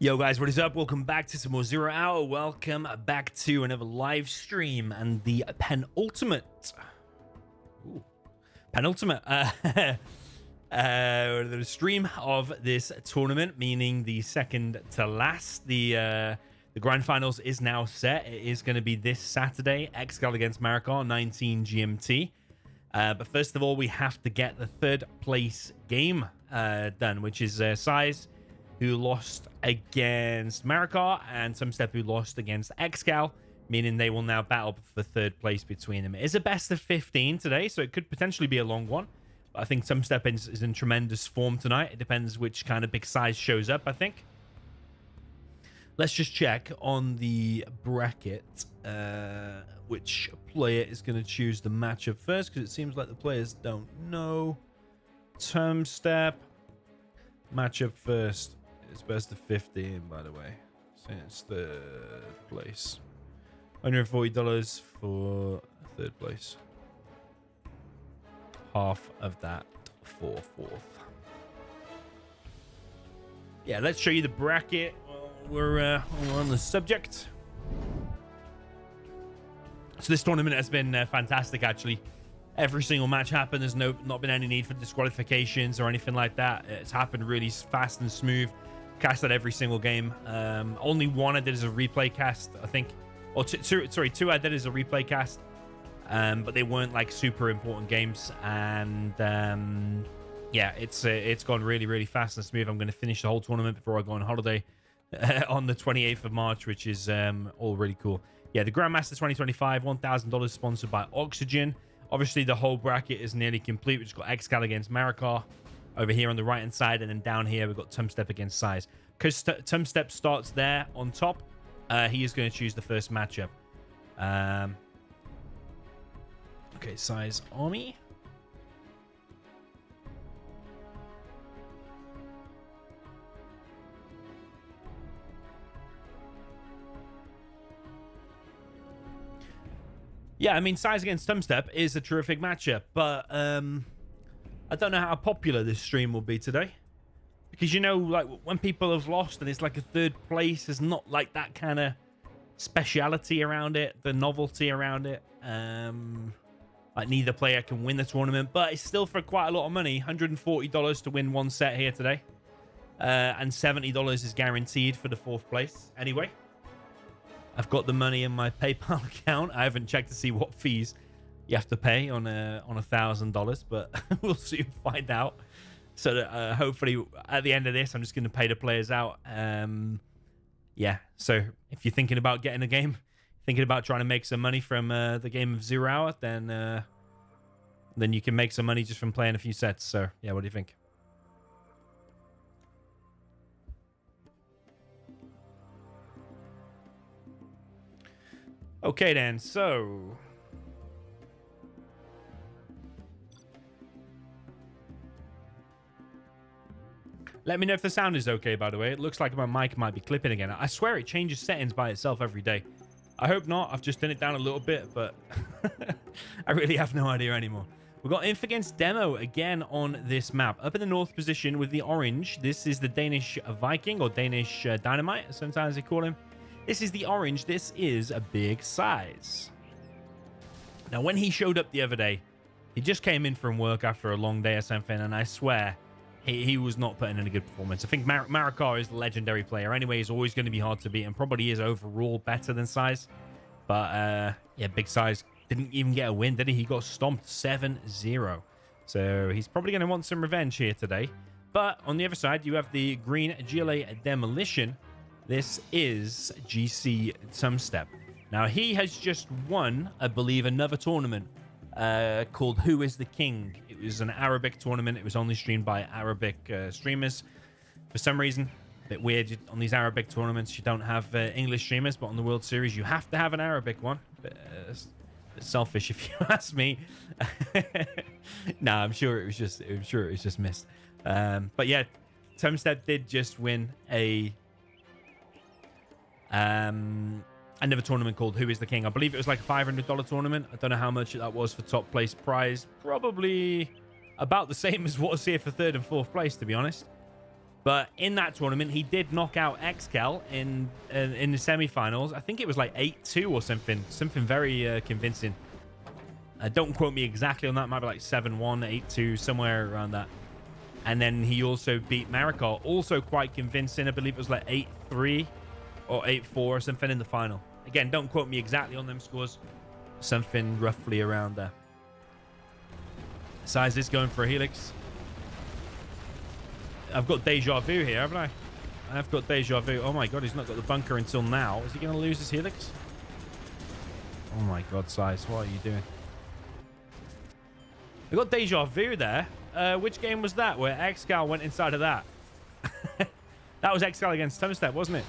Yo guys, what is up? Welcome back to some more Zero Hour. Welcome back to another live stream and the the stream of this tournament, meaning the second to last. The grand finals is now set. It is going to be this Saturday, Xcal against Marikar, 19 GMT. But first of all, we have to get the third place game done, which is SiZe, who lost against Marikar, and Tumstep, who lost against Xcal, meaning they will now battle for third place between them. It is a best of 15 today, so it could potentially be a long one. But I think Tumstep is in tremendous form tonight. It depends which kind of big size shows up, I think. Let's just check on the bracket which player is going to choose the matchup first, because it seems like the players don't know. Tumstep, matchup first. It's best of 15, by the way. So it's third place. $140 for third place. Half of that for fourth. Yeah, let's show you the bracket while we're on the subject. So this tournament has been fantastic, actually. Every single match happened. There's not been any need for disqualifications or anything like that. It's happened really fast and smooth. Casted every single game. Only one I did as a replay cast, I think. Or two I did as a replay cast. But they weren't like super important games. And yeah, it's gone really, really fast and smooth. I'm going to finish the whole tournament before I go on holiday on the 28th of March, which is all really cool. Yeah, the Grandmaster 2025, $1,000 sponsored by Oxygen. Obviously, the whole bracket is nearly complete. We've just got Xcal against Marikar over here on the right-hand side, and then down here we've got Tumstep against SiZe. Because Tumstep starts there on top, he is going to choose the first matchup. Okay, SiZe Army. Yeah, I mean, SiZe against Tumstep is a terrific matchup, but I don't know how popular this stream will be today. Because, you know, like, when people have lost and it's like a third place, there's not like that kind of speciality around it, the novelty around it. Like, neither player can win the tournament, but it's still for quite a lot of money. $140 to win one set here today. And $70 is guaranteed for the fourth place. Anyway, I've got the money in my PayPal account. I haven't checked to see what fees you have to pay on $1,000, but we'll soon find out. So that, hopefully at the end of this, I'm just going to pay the players out. Yeah, so if you're thinking about getting a game, thinking about trying to make some money from the game of 0 Hour, then you can make some money just from playing a few sets. So yeah, what do you think? Okay then, so let me know if the sound is okay, by the way. It looks like my mic might be clipping again. I swear it changes settings by itself every day. I hope not. I've just done it down a little bit, but I really have no idea anymore. We've got Inf against Demo again on this map. Up in the north position with the orange. This is the Danish Viking, or Danish Dynamite, sometimes they call him. This is the orange. This is a big size. Now, when he showed up the other day, he just came in from work after a long day or something, and I swear he was not putting in a good performance. I think Marikar is a legendary player anyway. He's always going to be hard to beat, and probably is overall better than SiZe. But yeah, big SiZe didn't even get a win, did he? He got stomped 7-0. So he's probably going to want some revenge here today. But on the other side, you have the green GLA Demolition. This is GC Tumstep. Now, he has just won, I believe, another tournament called Who is the King? It was an Arabic tournament. It was only streamed by Arabic streamers. For some reason, a bit weird. On these Arabic tournaments, you don't have English streamers, but on the World Series, you have to have an Arabic one. Bit selfish, if you ask me. Nah, I'm sure it was just missed. But yeah, Tumstep did just win another tournament called Who is the King. I believe it was like a $500 tournament. I don't know how much that was for top place prize. Probably about the same as what was here for third and fourth place, to be honest. But in that tournament, he did knock out XCal in the semifinals. I think it was like 8-2 or something very convincing. Don't quote me exactly on that. It might be like 7-1, 8-2, somewhere around that. And then he also beat Marikor, also quite convincing. I believe it was like 8-3 or 8-4 or something in the final. Again, don't quote me exactly on them scores. Something roughly around there. SiZe is going for a Helix. I've got deja vu here, haven't I? I've got deja vu. Oh my god, he's not got the bunker until now. Is he going to lose his Helix? Oh my god, SiZe, what are you doing? I got deja vu there. Which game was that where XCal went inside of that? That was XCal against Tumstep, wasn't it?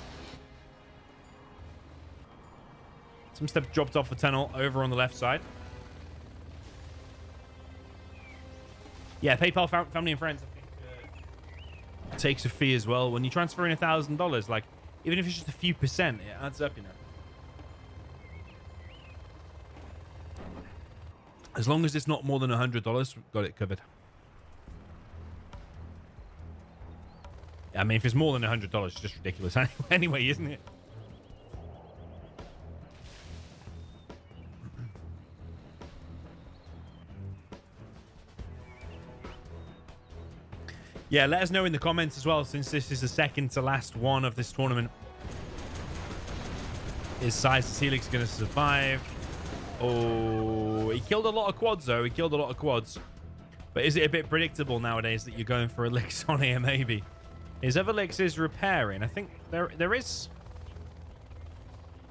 Tumstep dropped off the tunnel over on the left side. Yeah, PayPal family and friends, I think, takes a fee as well. When you transfer in $1,000, like, even if it's just a few percent, it adds up, you know. As long as it's not more than $100, we've got it covered. I mean, if it's more than $100, it's just ridiculous anyway, isn't it? Yeah, let us know in the comments as well, since this is the second to last one of this tournament. Is SiZe's Helix going to survive? Oh, he killed a lot of quads, though. He killed a lot of quads. But is it a bit predictable nowadays that you're going for a Lix on here, maybe? His other Lix is repairing. I think there is...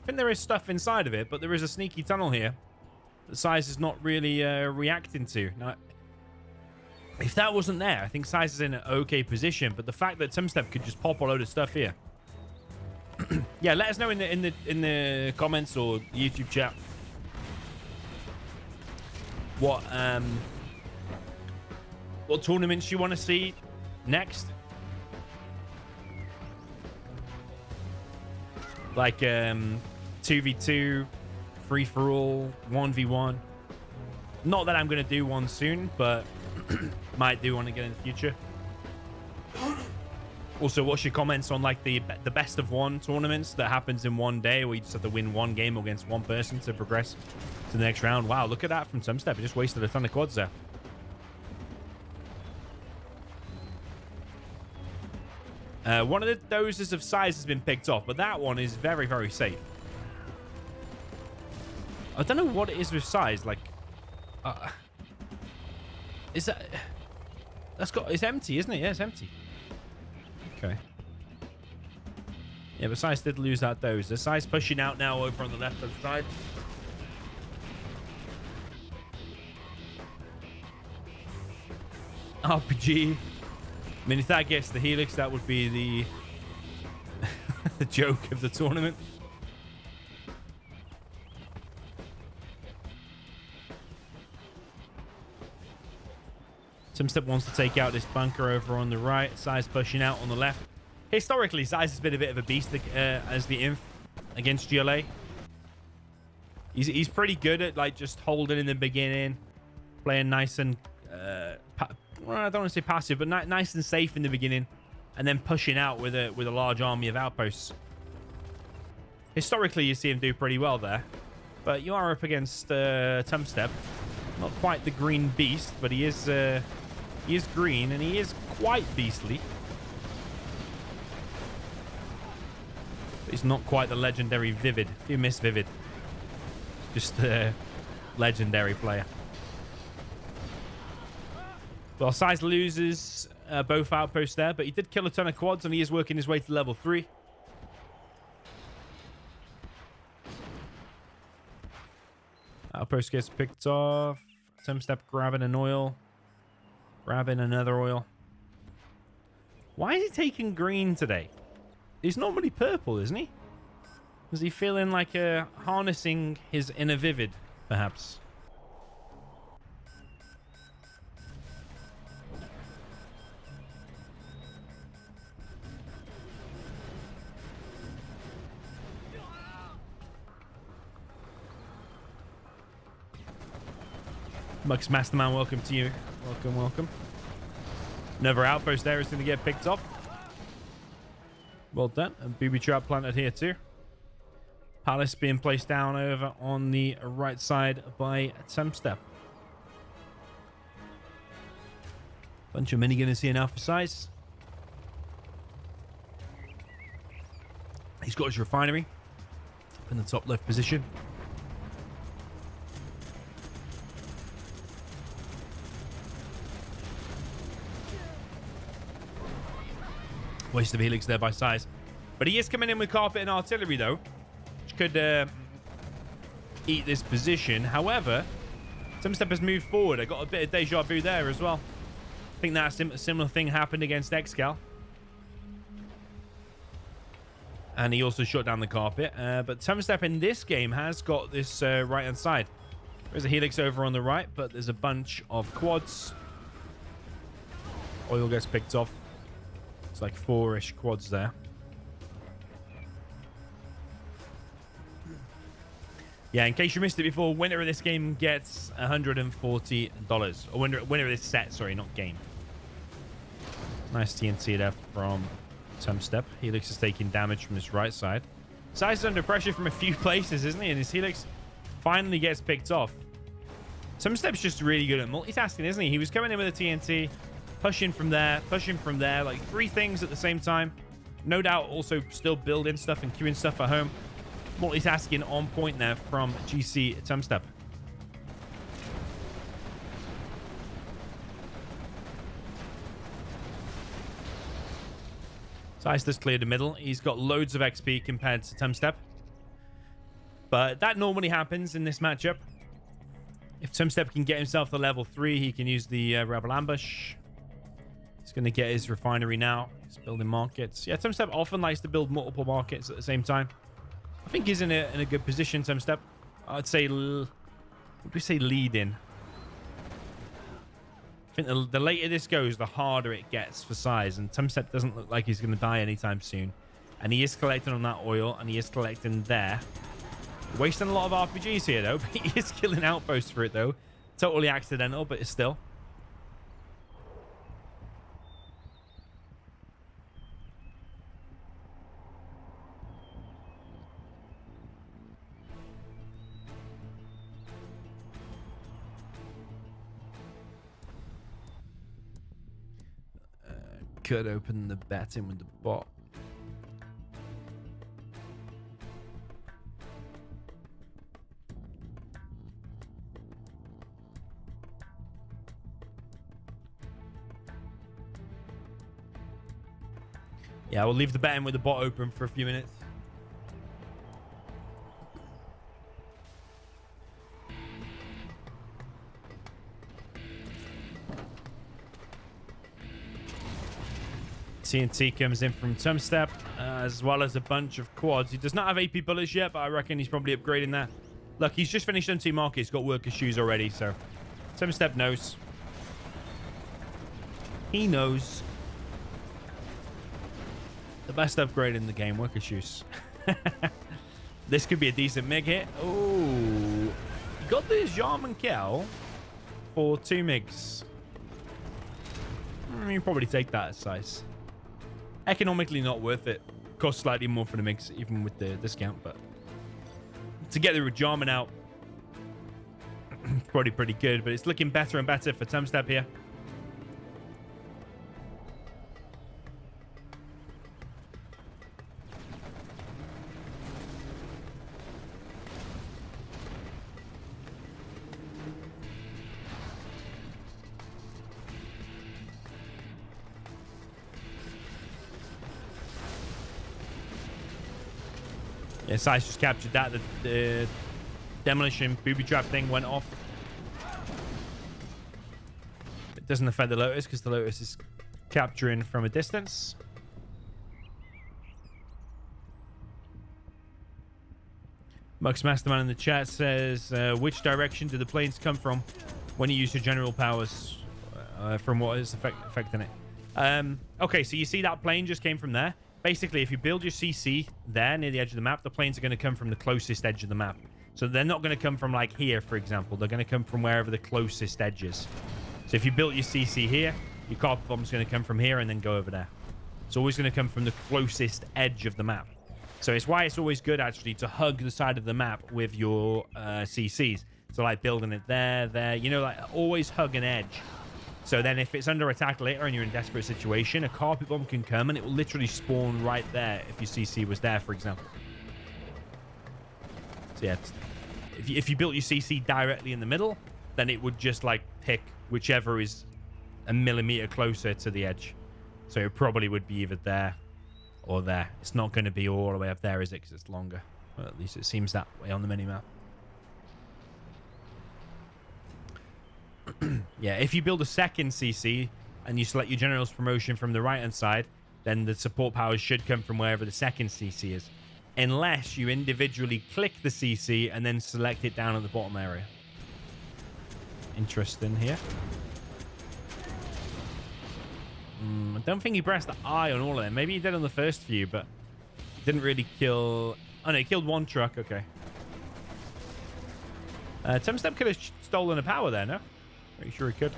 I think there is stuff inside of it, but there is a sneaky tunnel here that SiZe is not really reacting to. Now, if that wasn't there, I think SiZe is in an okay position. But the fact that Tumstep could just pop a load of stuff here. Yeah, let us know in the comments or YouTube chat what tournaments you want to see next. Like 2v2, free for all, 1v1. Not that I'm going to do one soon, but might do one again in the future. Also, what's your comments on like the best of one tournaments that happens in one day, where you just have to win one game against one person to progress to the next round? Wow, look at that from Tumstep. He just wasted a ton of quads there. One of the doses of SiZe has been picked off, but that one is very, very safe. I don't know what it is with SiZe. Like, is that... It's empty, isn't it? Yeah, it's empty. Okay. Yeah, but SiZe did lose that dozer. SiZe pushing out now over on the left-hand side. RPG. I mean, if that gets the Helix, that would be the the joke of the tournament. Tumstep wants to take out this bunker over on the right. SiZe pushing out on the left. Historically, SiZe has been a bit of a beast as the inf against GLA. He's pretty good at like just holding in the beginning, playing nice and well, I don't want to say passive, but nice and safe in the beginning, and then pushing out with a large army of outposts. Historically, you see him do pretty well there, but you are up against Tumstep. Not quite the green beast, but he is green and he is quite beastly. But he's not quite the legendary Vivid. You miss Vivid. Just a legendary player. Well, SiZe loses both outposts there, but he did kill a ton of quads and he is working his way to level 3. Outpost gets picked off. Tumstep grabbing an oil. Grabbing another oil. Why is he taking green today? He's normally purple, isn't he? Is he feeling like harnessing his inner Vivid, perhaps? Mux Masterman, welcome to you. Welcome, welcome. Another outpost there is going to get picked off. Well done. And booby trap planted here too. Palace being placed down over on the right side by Tumstep. Bunch of minigunners here now for SiZe. He's got his refinery up in the top left position. Waste of helix there by SiZe. But he is coming in with carpet and artillery though, which could eat this position. However, Tumstep has moved forward. I got a bit of deja vu there as well. I think that similar thing happened against Excal. And he also shut down the carpet. But Tumstep in this game has got this right-hand side. There's a helix over on the right, but there's a bunch of quads. Oil gets picked off. It's like 4-ish quads there. Yeah, in case you missed it before, winner of this game gets $140. Or winner of this set, sorry, not game. Nice TNT there from Tumstep. Helix is taking damage from his right side. SiZe is under pressure from a few places, isn't he? And his Helix finally gets picked off. Tumstep's just really good at multitasking, isn't he? He was coming in with a TNT, pushing from there, like 3 things at the same time. No doubt also still building stuff and queuing stuff at home. Multitasking on point there from GC Tumstep. SiZe does clear the middle. He's got loads of XP compared to Tumstep. But that normally happens in this matchup. If Tumstep can get himself to level 3, he can use the Rebel Ambush. He's going to get his refinery now. He's building markets. Yeah, Tumstep often likes to build multiple markets at the same time. I think he's in a good position, Tumstep. I'd say, would we say lead in? I think the later this goes, the harder it gets for SiZe. And Tumstep doesn't look like he's going to die anytime soon. And he is collecting on that oil, and he is collecting there. Wasting a lot of RPGs here, though. But he is killing outposts for it, though. Totally accidental, but it's still. Could open the bet in with the bot. Yeah, we'll leave the bet in with the bot open for a few minutes. TNT comes in from Tumstep, as well as a bunch of quads. He does not have AP bullets yet, but I reckon he's probably upgrading that. Look, he's just finished MT Market. He's got worker shoes already, so Tumstep knows. He knows. The best upgrade in the game, worker shoes. This could be a decent MiG hit. Oh, he got the Jarman kill for 2 MiGs. You probably take that as SiZe. Economically not worth it. Costs slightly more for the MiGs, even with the discount, but to get the Jarman out, probably pretty good, but it's looking better and better for Tumstep here. Yeah, SiZe just captured that. The demolition booby trap thing went off. It doesn't affect the Lotus because the Lotus is capturing from a distance. Mux Masterman in the chat says, which direction do the planes come from when you use your general powers? From what is affecting it? Okay, so you see that plane just came from there. Basically, if you build your CC there near the edge of the map, the planes are going to come from the closest edge of the map. So they're not going to come from like here, for example. They're going to come from wherever the closest edge is. So if you built your CC here, your carpet bomb's going to come from here and then go over there. It's always going to come from the closest edge of the map. So it's why it's always good, actually, to hug the side of the map with your CCs. So, like, building it there, you know, like, always hug an edge. So then if it's under attack later and you're in a desperate situation, a carpet bomb can come and it will literally spawn right there if your CC was there, for example. So, yeah, if you built your CC directly in the middle, then it would just, like, pick whichever is a millimeter closer to the edge. So it probably would be either there or there. It's not going to be all the way up there, is it? Because it's longer. Well, at least it seems that way on the minimap. Yeah, if you build a second CC and you select your general's promotion from the right-hand side, then the support powers should come from wherever the second CC is. Unless you individually click the CC and then select it down at the bottom area. Interesting here. I don't think he pressed the I on all of them. Maybe he did on the first few, but didn't really kill... Oh, no, he killed one truck. Okay. Tumstep could have stolen a power there, no? Pretty sure he could.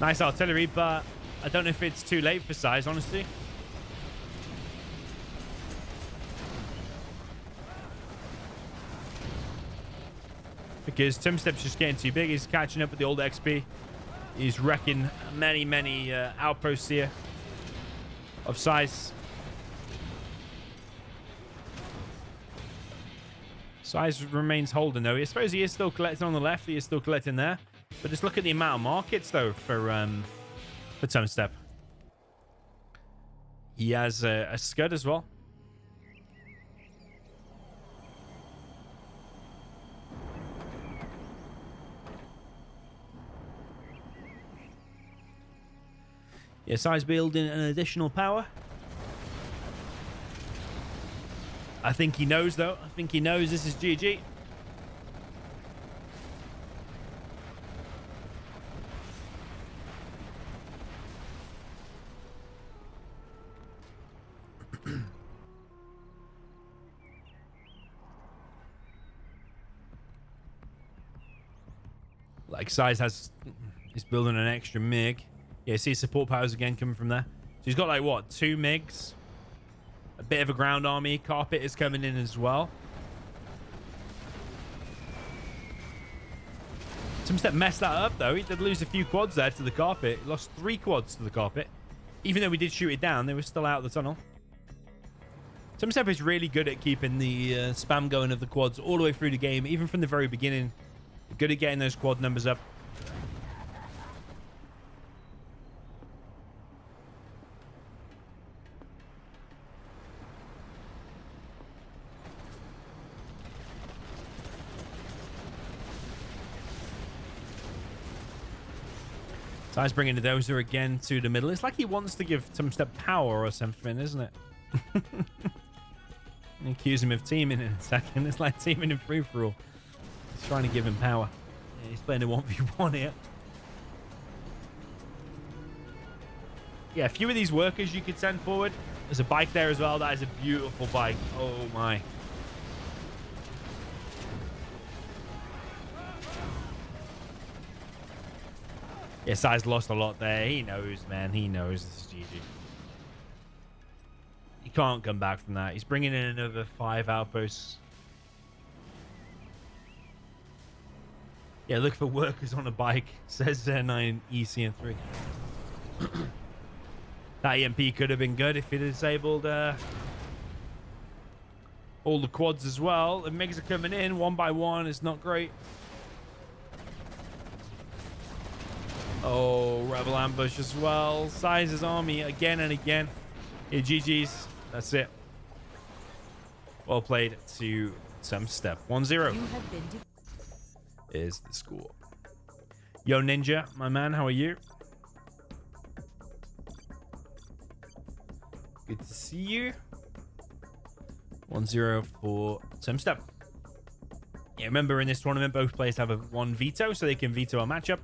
Nice artillery, but I don't know if it's too late for SiZe, honestly. Because Tumstep's just getting too big. He's catching up with the old XP. He's wrecking many outposts here of SiZe. SiZe remains holding, though. I suppose he is still collecting on the left. He is still collecting there. But just look at the amount of markets, though, for Tumstep. He has a Scud as well. Yeah, SiZe building an additional power. I think he knows, though. I think he knows this is GG. Like, SiZe is building an extra MiG. Yeah, see support powers again coming from there. So he's got, like, what, 2 MiGs? A bit of a ground army. Carpet is coming in as well. Tumstep messed that up, though. He did lose a few quads there to the carpet. He lost 3 quads to the carpet. Even though we did shoot it down, they were still out of the tunnel. Tumstep is really good at keeping the spam going of the quads all the way through the game, even from the very beginning. Good at getting those quad numbers up. SiZe bringing the dozer again to the middle. It's like he wants to give Tumstep power or something, isn't it? Accuse him of teaming in a second. It's like teaming in free-for-all. He's trying to give him power. Yeah, he's playing a 1v1 here. Yeah, a few of these workers you could send forward. There's a bike there as well. That is a beautiful bike. Oh, my. Yeah, SiZe lost a lot there. He knows, man. He knows this is GG. He can't come back from that. He's bringing in another 5 outposts. Yeah, look for workers on a bike. Says 9 EC and 3. That EMP could have been good if it disabled all the quads as well. The MiGs are coming in one by one. It's not great. Oh, Rebel ambush as well. SiZe's army again and again. Yeah, GG's. That's it. Well played to Tumstep. 1-0 is the score. Yo, Ninja, my man, how are you? Good to see you. 1-0 for Tumstep. Yeah, remember in this tournament, both players have one veto, so they can veto a matchup.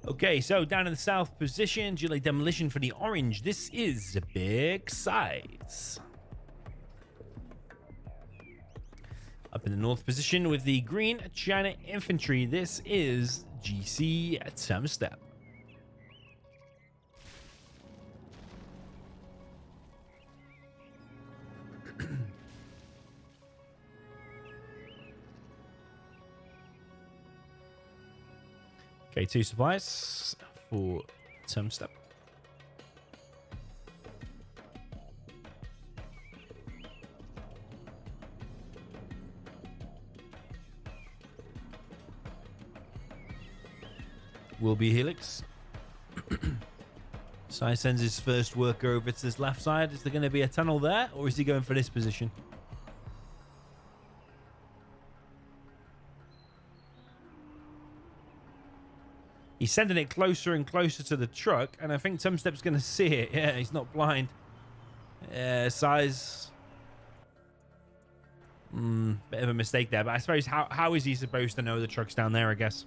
Okay, so down in the south position, Gilly Demolition for the orange. This is Big SiZe. Up in the north position with the green China Infantry, this is GC Tumstep. Okay, 2 supplies for Tumstep. Will be Helix. SiZe sends his first worker over to this left side. Is there going to be a tunnel there, or is he going for this position? He's sending it closer and closer to the truck, and I think Tumstep's going to see it. Yeah, he's not blind. SiZe. Bit of a mistake there, but I suppose how is he supposed to know the truck's down there, I guess?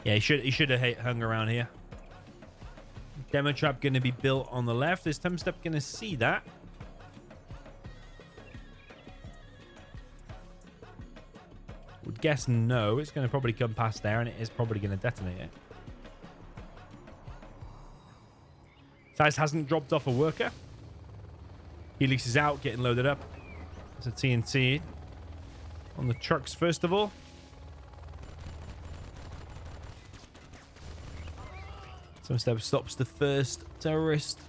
Yeah, he should have hung around here. Demo trap going to be built on the left. Is Tumstep going to see that? Would guess no. It's going to probably come past there, and it is probably going to detonate it. SiZe hasn't dropped off a worker. Helix is out, getting loaded up. There's a TNT on the trucks first of all. Tumstep stops the first terrorist.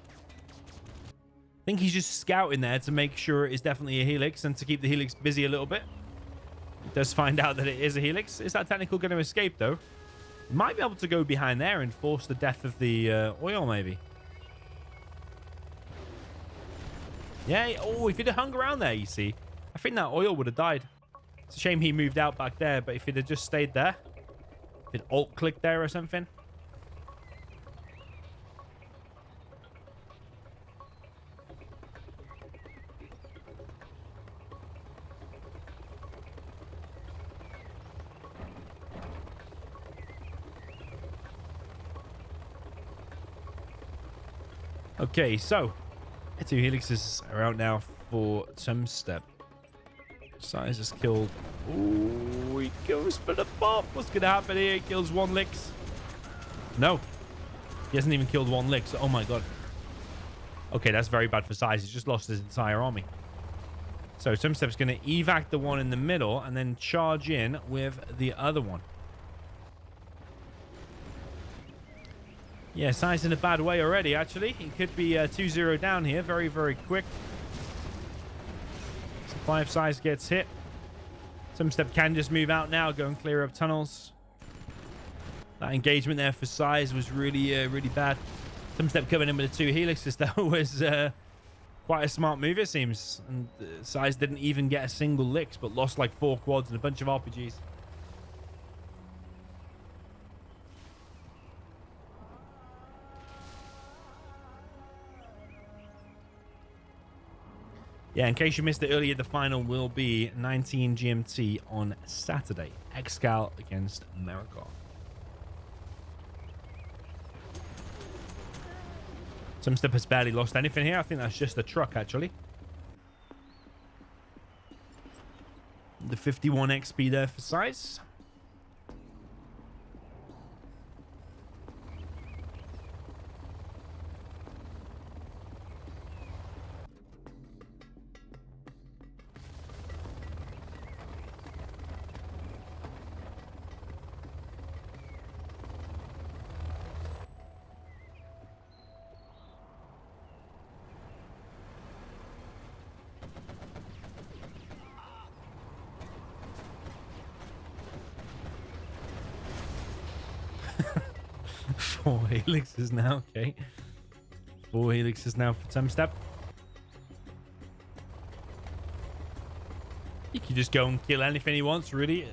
I think he's just scouting there to make sure it is definitely a Helix and to keep the Helix busy a little bit. He does find out that it is a Helix. Is that technical going to escape, though? Might be able to go behind there and force the death of the oil, maybe. Yeah, oh, if he'd have hung around there, you see, I think that oil would have died. It's a shame he moved out back there, but if he'd have just stayed there, if he'd alt-clicked there or something. Okay, so 2 Helixes are out now for Tumstep. SiZe has killed. Oh, he goes for the bomb. What's going to happen here? He kills 1 Lix. No. He hasn't even killed 1 Lix. Oh my god. Okay, that's very bad for SiZe. He's just lost his entire army. So Tumstep's going to evac the one in the middle and then charge in with the other one. Yeah, SiZe in a bad way already, actually. He could be 2-0 down here very, very quick. Supply of SiZe gets hit. Tumstep can just move out now, go and clear up tunnels. That engagement there for SiZe was really, really bad. Tumstep coming in with the 2 Helixes, though, was quite a smart move, it seems. And SiZe didn't even get a single Lix, but lost like 4 quads and a bunch of RPGs. Yeah, in case you missed it earlier, the final will be 19 GMT on Saturday. Excal against America. Tumstep has barely lost anything here. I think that's just a truck, actually. The 51 XP there for SiZe. Four Helixes now, okay. 4 Helixes now for Tumstep. He can just go and kill anything he wants, really.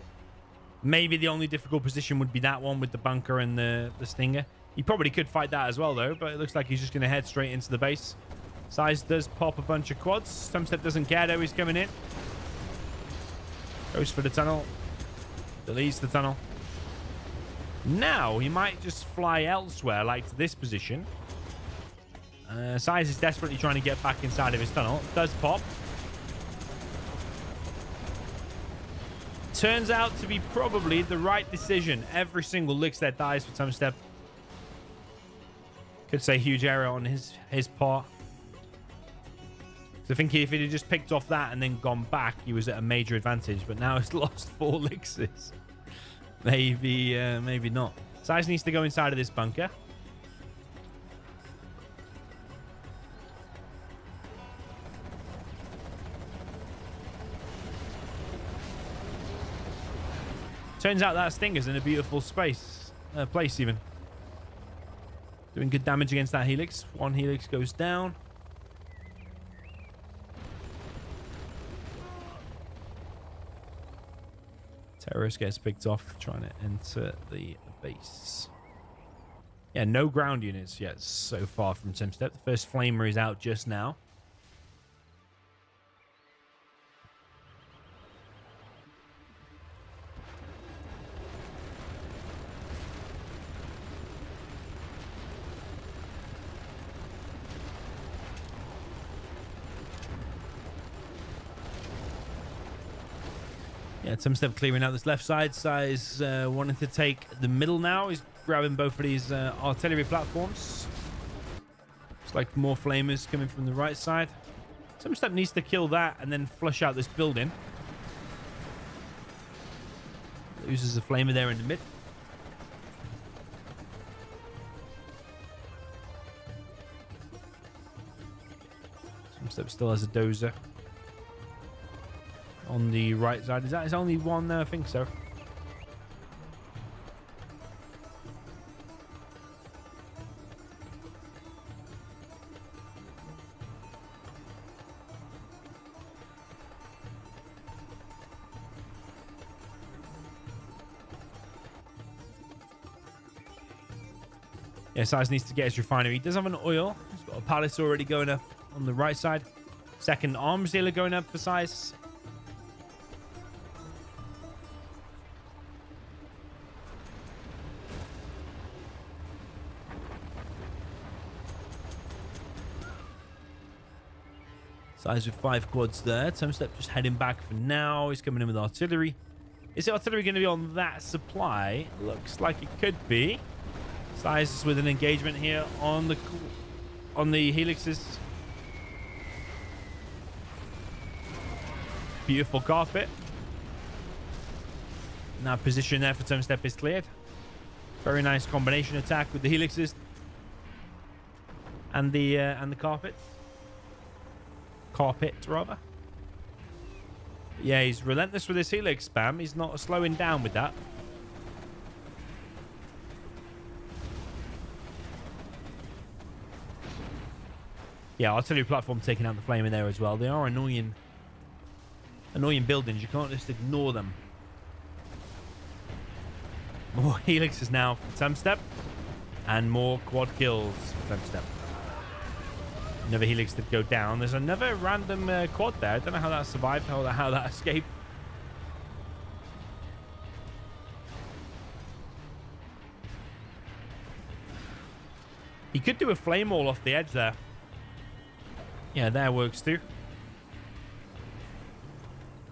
Maybe the only difficult position would be that one with the bunker and the stinger. He probably could fight that as well, though, but it looks like he's just going to head straight into the base. SiZe does pop a bunch of quads. Tumstep doesn't care, though. He's coming in. Goes for the tunnel. Deletes the tunnel. Now, he might just fly elsewhere, like to this position. SiZe is desperately trying to get back inside of his tunnel. Does pop. Turns out to be probably the right decision. Every single licks that dies for Tumstep. Could say huge error on his part. So I think if he'd just picked off that and then gone back, he was at a major advantage. But now he's lost 4 elixirs. Maybe not. SiZe needs to go inside of this bunker. Turns out that Stinger's in a beautiful place even. Doing good damage against that Helix. 1 Helix goes down. Terrorist gets picked off trying to enter the base. Yeah, no ground units yet so far from Tstep. The first flamer is out just now. Yeah, Tumstep clearing out this left side. SiZe wanting to take the middle now. He's grabbing both of these artillery platforms. It's like more flamers coming from the right side. Tumstep needs to kill that and then flush out this building. Loses a flamer there in the mid. Tumstep still has a dozer. On the right side. Is that his only one there? I think so. Yeah, SiZe needs to get his refinery. He does have an oil. He's got a palace already going up on the right side. Second arms dealer going up for SiZe. SiZe with 5 quads there. Tumstep just heading back for now. He's coming in with artillery. Is the artillery going to be on that supply? Looks like it could be. SiZe is with an engagement here on the helixes. Beautiful carpet. Now position there for Tumstep is cleared. Very nice combination attack with the helixes and the carpet. Carpet, rather. Yeah, he's relentless with his helix spam. He's not slowing down with that. Yeah, artillery platform taking out the flame in there as well. They are annoying buildings. You can't just ignore them. More helixes now for Tumstep. And more quad kills for Tumstep. Another helix did go down. There's another random quad there. I don't know how that survived, how that escaped. He could do a flame wall off the edge there. Yeah, that works too.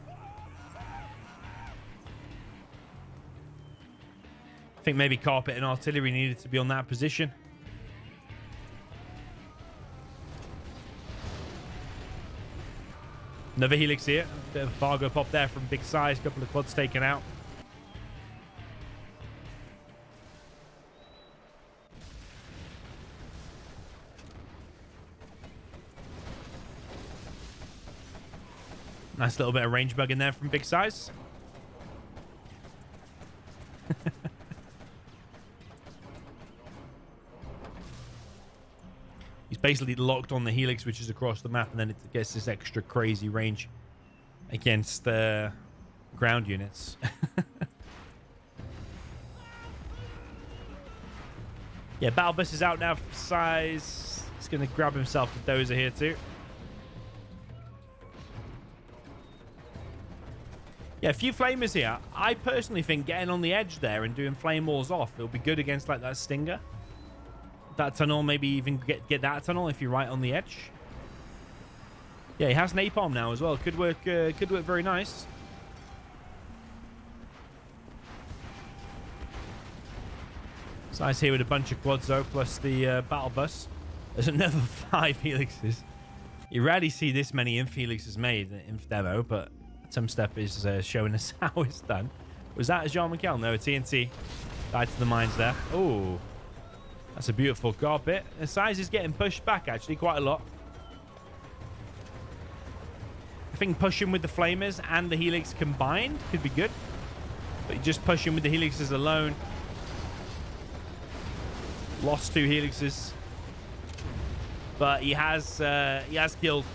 I think maybe carpet and artillery needed to be on that position. Another helix here. Bit of a Fargo pop there from big size. Couple of quads taken out. Nice little bit of range bug in there from big size. He's basically locked on the helix, which is across the map, and then it gets this extra crazy range against ground units. Yeah, Battle Bus is out now for SiZe. He's going to grab himself a dozer here too. Yeah, a few flamers here. I personally think getting on the edge there and doing flame walls off, it'll be good against like that stinger. That tunnel, maybe even get that tunnel if you're right on the edge. Yeah, he has napalm now as well. Could work very nice. SiZe here with a bunch of quads though, plus the battle bus. There's another 5 helixes. You rarely see this many inf helixes made in demo, but Tumstep is showing us how it's done. Was that a Jean-Michel? No, TNT. Died to the mines there. Oh, that's a beautiful guard bit. The SiZe is getting pushed back actually quite a lot. I think pushing with the flamers and the helix combined could be good, but just pushing with the helixes alone. Lost 2 helixes, but he has killed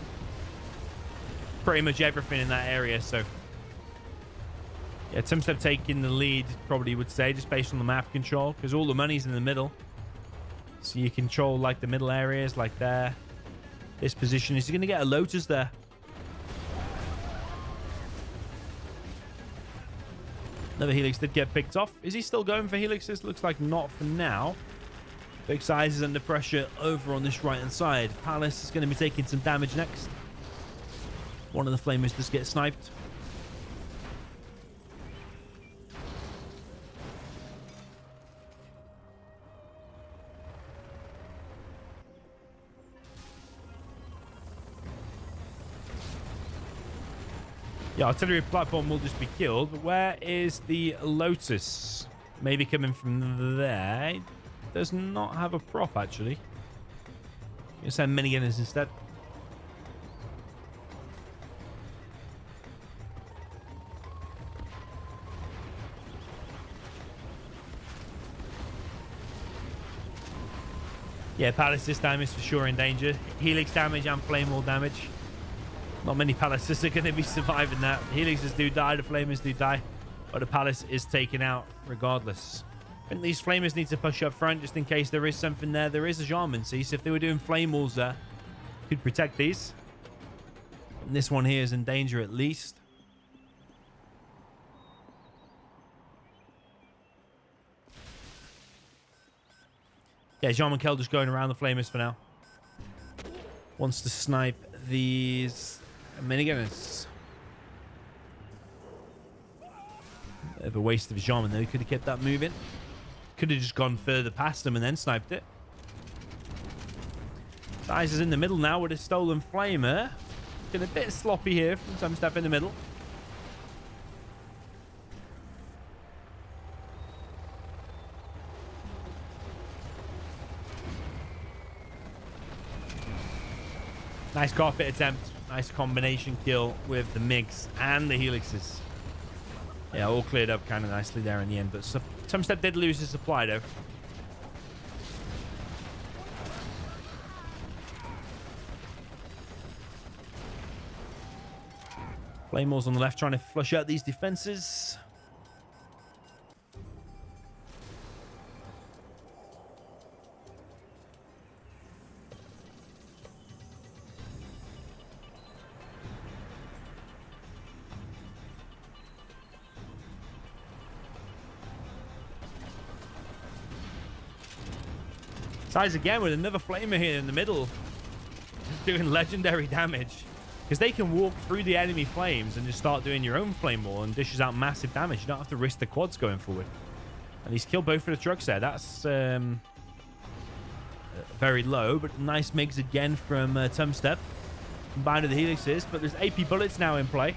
pretty much everything in that area. So yeah, Tumstep taking the lead, probably would say, just based on the map control, because all the money's in the middle. So you control like the middle areas, like there. This position, is he going to get a Lotus there? Another helix did get picked off. Is he still going for helixes? Looks like not for now. Big SiZe is under pressure over on this right hand side. Palace is going to be taking some damage next. One of the flamers just gets sniped. Yeah, artillery platform will just be killed. But where is the Lotus? Maybe coming from there. Does not have a prop actually. You send minigunners instead. Yeah, Palace this time is for sure in danger. Helix damage and flame wall damage. Not many Palaces are going to be surviving that. Helixes do die, the flamers do die, but the Palace is taken out regardless. I think these flamers need to push up front just in case there is something there. There is a Jarman, see? So if they were doing flame walls there, could protect these. And this one here is in danger at least. Yeah, Jean-Michel just going around the flamers for now. Wants to snipe these minigunners. Bit of a waste of a Jarman though. He could have kept that moving. Could have just gone further past them and then sniped it. SiZe is in the middle now with a stolen flamer. Getting a bit sloppy here from Tumstep in the middle. Nice carpet attempt. Nice combination kill with the MiGs and the helixes. Yeah, all cleared up kind of nicely there in the end. But Tumstep did lose his supply though. Flameballs on the left trying to flush out these defenses. SiZe again with another flamer here in the middle. Just doing legendary damage. Because they can walk through the enemy flames and just start doing your own flame wall and dishes out massive damage. You don't have to risk the quads going forward. And he's killed both of the trucks there. That's very low, but nice MiGs again from Tumstep. Combined with the helixes, but there's AP bullets now in play.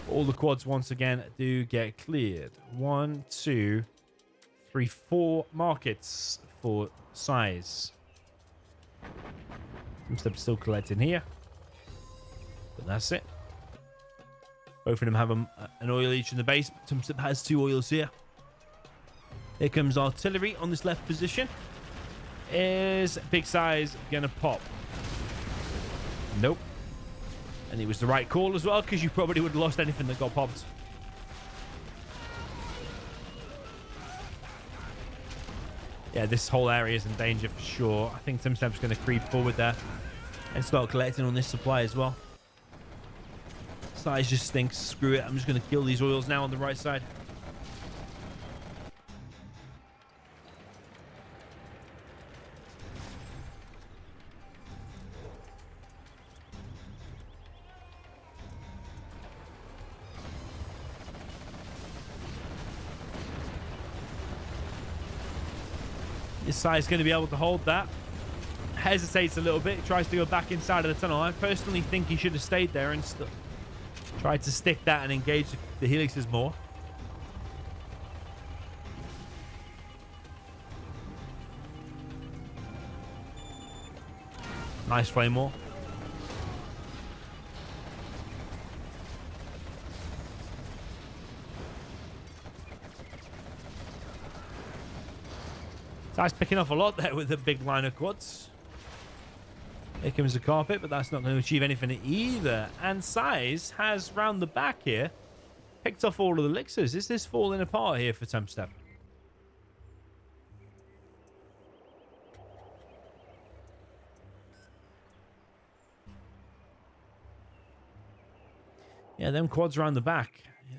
All the quads once again do get cleared. 1, 2, 3, 4 markets for SiZe. Tumstep still collecting here. But that's it. Both of them have an oil each in the base. Tumstep has 2 oils here. Here comes artillery on this left position. Is Big SiZe gonna pop? Nope. And it was the right call as well, because you probably would have lost anything that got popped. Yeah, this whole area is in danger for sure. I think Tumstep's going to creep forward there and start collecting on this supply as well. SiZe just stinks. Screw it. I'm just going to kill these oils now on the right side. This SiZe going to be able to hold that. Hesitates a little bit. Tries to go back inside of the tunnel. I personally think he should have stayed there and tried to stick that and engage the helixes more. Nice flame wall. SiZe picking off a lot there with the big line of quads. Here comes the carpet, but that's not going to achieve anything either. And SiZe has, round the back here, picked off all of the elixirs. Is this falling apart here for Tumstep? Yeah, them quads around the back.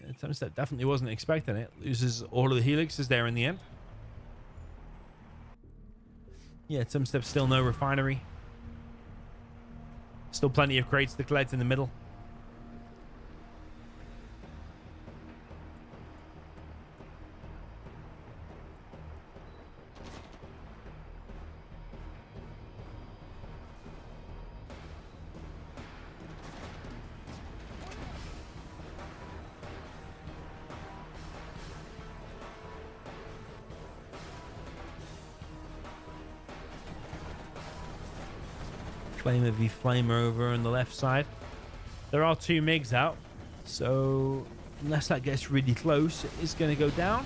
Yeah, Tumstep definitely wasn't expecting it. Loses all of the helixes there in the end. Yeah, Tumstep still no refinery. Still plenty of crates to collect in the middle. Flamer v Flamer over on the left side. There are 2 MiGs out, so unless that gets really close, it is going to go down.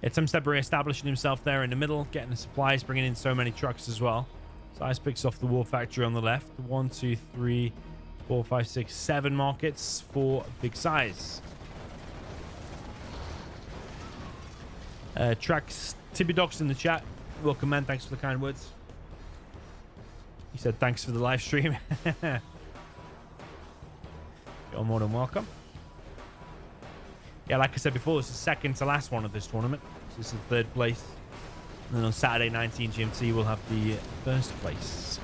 Yeah, Tumstep re-establishing himself there in the middle, getting the supplies, bringing in so many trucks as well. SiZe picks off the war factory on the left. 1, 2, 3, 4, 5, 6, 7 markets for big SiZe. Tracks Tibidox in the chat. Welcome, man. Thanks for the kind words. He said thanks for the live stream. You're more than welcome. Yeah, like I said before, it's the second to last one of this tournament. This is the 3rd place. And then on Saturday 19 GMT, we'll have the 1st place.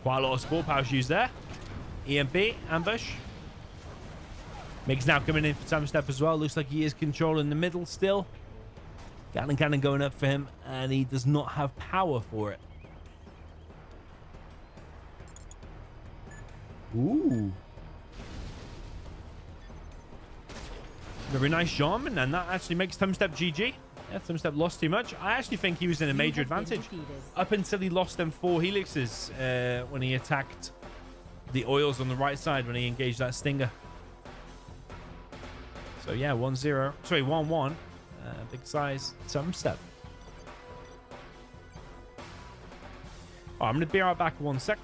Quite a lot of sport powers used there. EMP, ambush. MiG's now coming in for Tumstep as well. Looks like he is controlling the middle still. Gatling cannon going up for him, and he does not have power for it. Ooh. Very nice Jarman, and that actually makes Tumstep GG. Yeah, Tumstep lost too much. I actually think he was in a major advantage up until he lost them 4 helixes when he attacked the oils on the right side when he engaged that stinger. So yeah, 1-0. Sorry, 1-1. Big SiZe Tumstep. Oh, I'm going to be right back 1 sec.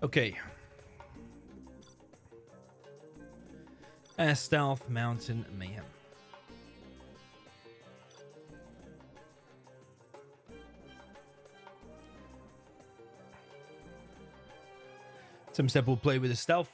Okay. Air Stealth, Mountain Mayhem. Tumstep will play with a stealth.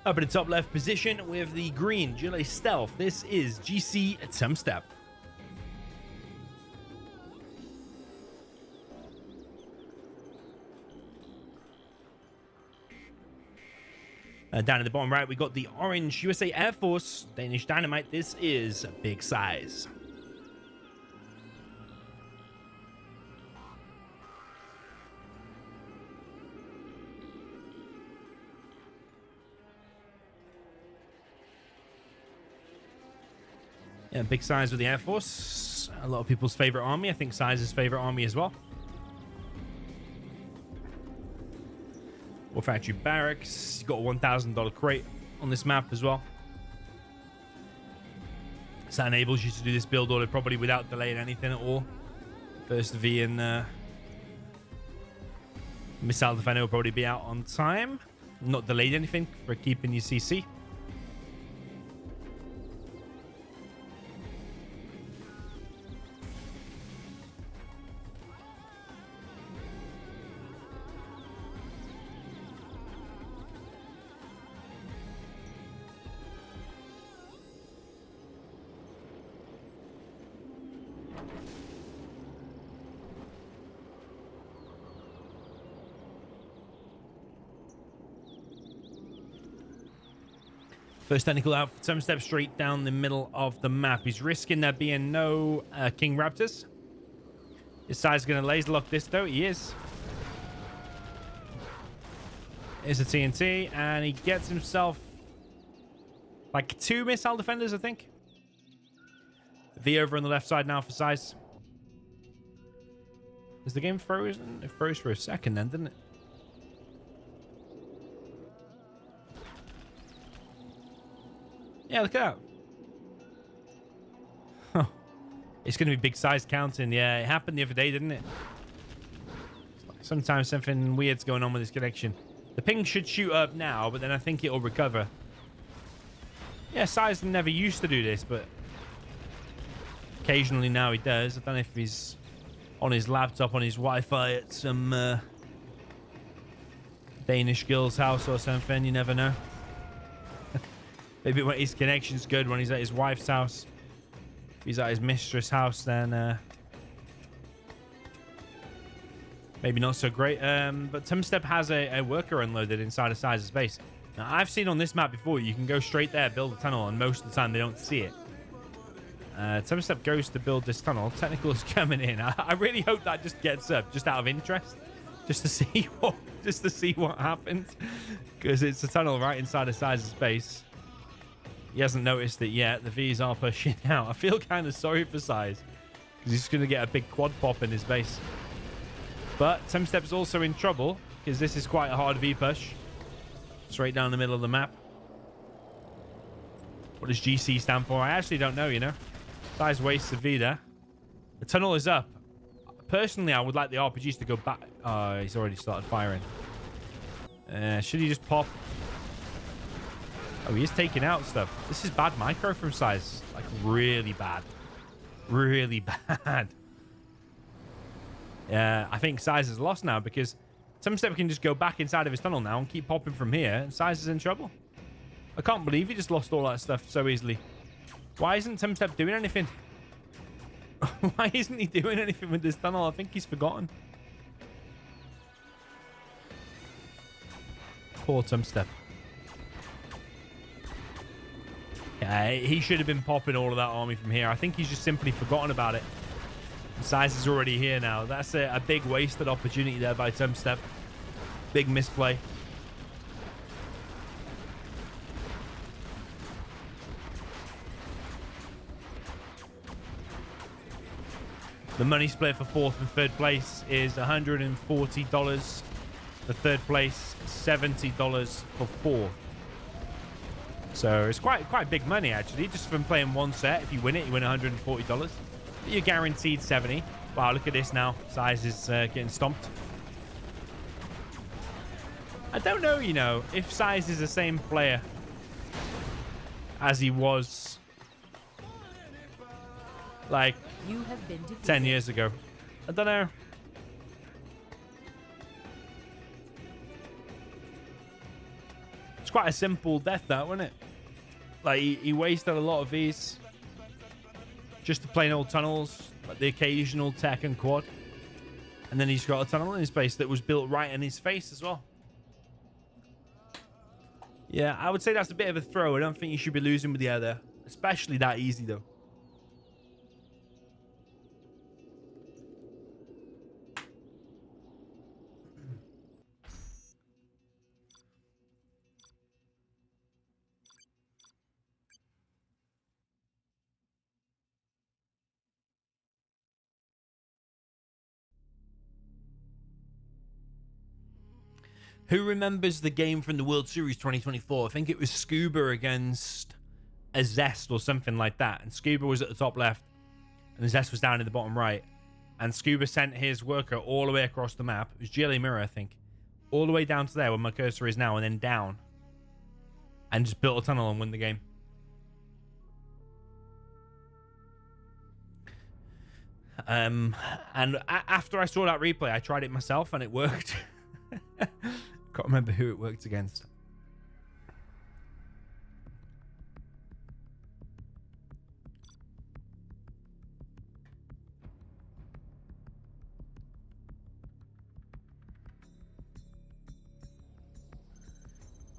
Up in the top left position with the green Gillet Stealth. This is GC Tumstep. Down in the bottom right, we got the orange USA Air Force Danish Dynamite. This is big size. Yeah, big size with the Air Force. A lot of people's favorite army. I think SiZe's favorite army as well. War Factory Barracks. You got a $1,000 crate on this map as well. So that enables you to do this build order probably without delaying anything at all. First V and Missile Defender will probably be out on time. Not delayed anything for keeping your CC. First technical out for Tumstep straight down the middle of the map. He's risking there being no King Raptors. His side's going to laser lock this though. He is. Here's a TNT and he gets himself like 2 missile defenders, I think. V over on the left side now for SiZe. Is the game frozen? It froze for a second then, didn't it? Yeah, look out. Huh. It's going to be big size counting. Yeah, it happened the other day, didn't it? Sometimes something weird's going on with this connection. The ping should shoot up now, but then I think it'll recover. Yeah, SiZe never used to do this, but occasionally now he does. I don't know if he's on his laptop, on his Wi-Fi at some Danish girl's house or something. You never know. Maybe when his connection's good, when he's at his wife's house. If he's at his mistress' house, then maybe not so great. But Tumstep has a worker unloaded inside of SiZe's base. Now, I've seen on this map before, you can go straight there, build a tunnel, and most of the time they don't see it. Tumstep goes to build this tunnel. Technical is coming in. I really hope that just gets up, just out of interest, just to see what happens, because it's a tunnel right inside of SiZe's base. He hasn't noticed it yet. The V's are pushing out. I feel kind of sorry for SiZe, because he's going to get a big quad pop in his base. But Tumstep's also in trouble, because this is quite a hard V push. Straight down the middle of the map. What does GC stand for? I actually don't know, you know. SiZe wastes a V there. The tunnel is up. Personally, I would like the RPGs to go back. Oh, he's already started firing. Should he just pop? Oh, he is taking out stuff. This is bad micro from SiZe. Like, really bad. Really bad. Yeah, I think SiZe is lost now, because Tumstep can just go back inside of his tunnel now and keep popping from here, and SiZe is in trouble. I can't believe he just lost all that stuff so easily. Why isn't Tumstep doing anything? Why isn't he doing anything with this tunnel? I think he's forgotten. Poor Tumstep. Yeah, he should have been popping all of that army from here. I think he's just simply forgotten about it. SiZe is already here now. That's a big wasted opportunity there by Tumstep. Big misplay. The money split for 4th and 3rd place is $140. The third place, $70 for fourth. So it's quite big money, actually, just from playing one set. If you win it, you win $140. You're guaranteed 70. Wow, look at this now. SiZe is getting stomped. I don't know, you know, if SiZe is the same player as he was, like, 10 years ago. I don't know. It's quite a simple death, that, wasn't it? Like, he wasted a lot of these just to plain old tunnels, like the occasional tech and quad. And then he's got a tunnel in his base that was built right in his face as well. Yeah, I would say that's a bit of a throw. I don't think you should be losing with the other, especially that easy, though. Who remembers the game from the World Series 2024? I think it was Scuba against a Zest or something like that. And Scuba was at the top left and the Zest was down in the bottom right. And Scuba sent his worker all the way across the map. It was GLA Mirror, I think. All the way down to there where my cursor is now and then down. And just built a tunnel and win the game. And after I saw that replay, I tried it myself and it worked. Can't remember who it worked against.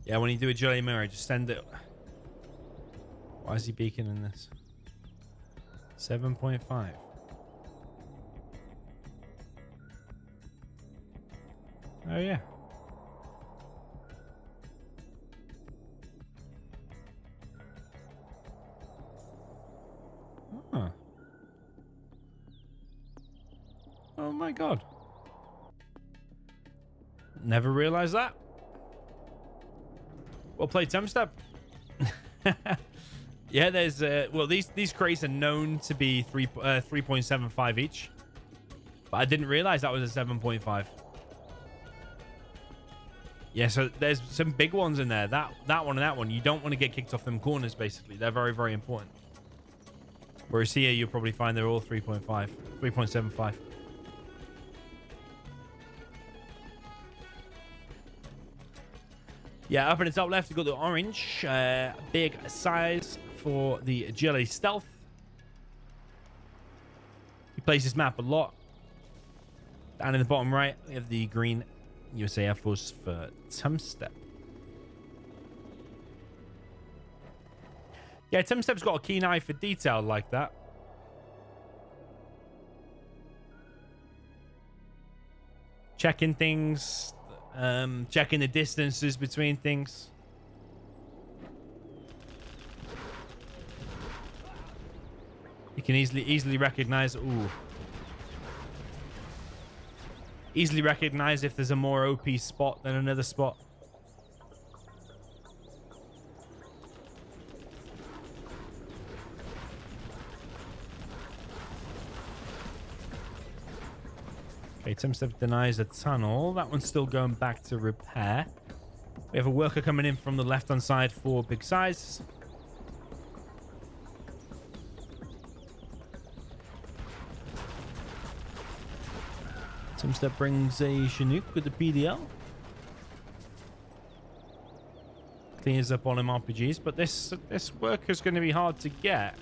Yeah, when you do a jelly mirror, just send it. Why is he beacon in this? 7.5. Oh, yeah. Huh. Oh, my God. Never realized that. Well played, Tumstep. Yeah, there's... well, these crates are known to be 3.75 each. But I didn't realize that was a 7.5. Yeah, so there's some big ones in there. That one and that one. You don't want to get kicked off them corners, basically. They're very, very important. Whereas here, you'll probably find they're all 3.5, 3.75. Yeah, up in the top left, you've got the orange. Big size for the Jelly Stealth. He plays this map a lot. Down in the bottom right, we have the green USA Air Force for Tumstep. Yeah, Tumstep's got a keen eye for detail like that. Checking things, checking the distances between things. You can easily recognize. Ooh. Easily recognize if there's a more OP spot than another spot. Okay, Tumstep denies a tunnel. That one's still going back to repair. We have a worker coming in from the left-hand side for big size. Tumstep brings a Chinook with the PDL. Cleans up on him RPGs, but this worker's going to be hard to get.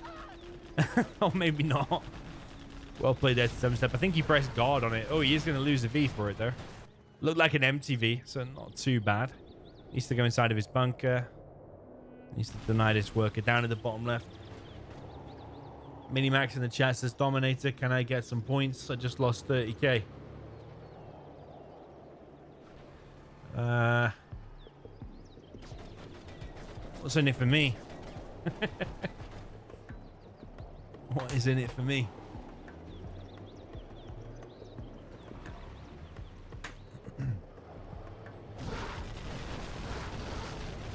Or maybe not. Well played there, Tumstep. I think he pressed guard on it. Oh, he is going to lose a V for it, though. Looked like an MTV, so not too bad. Needs to go inside of his bunker. Needs to deny this worker down at the bottom left. Minimax in the chat says, Dominator, can I get some points? I just lost 30k. What's in it for me? What is in it for me?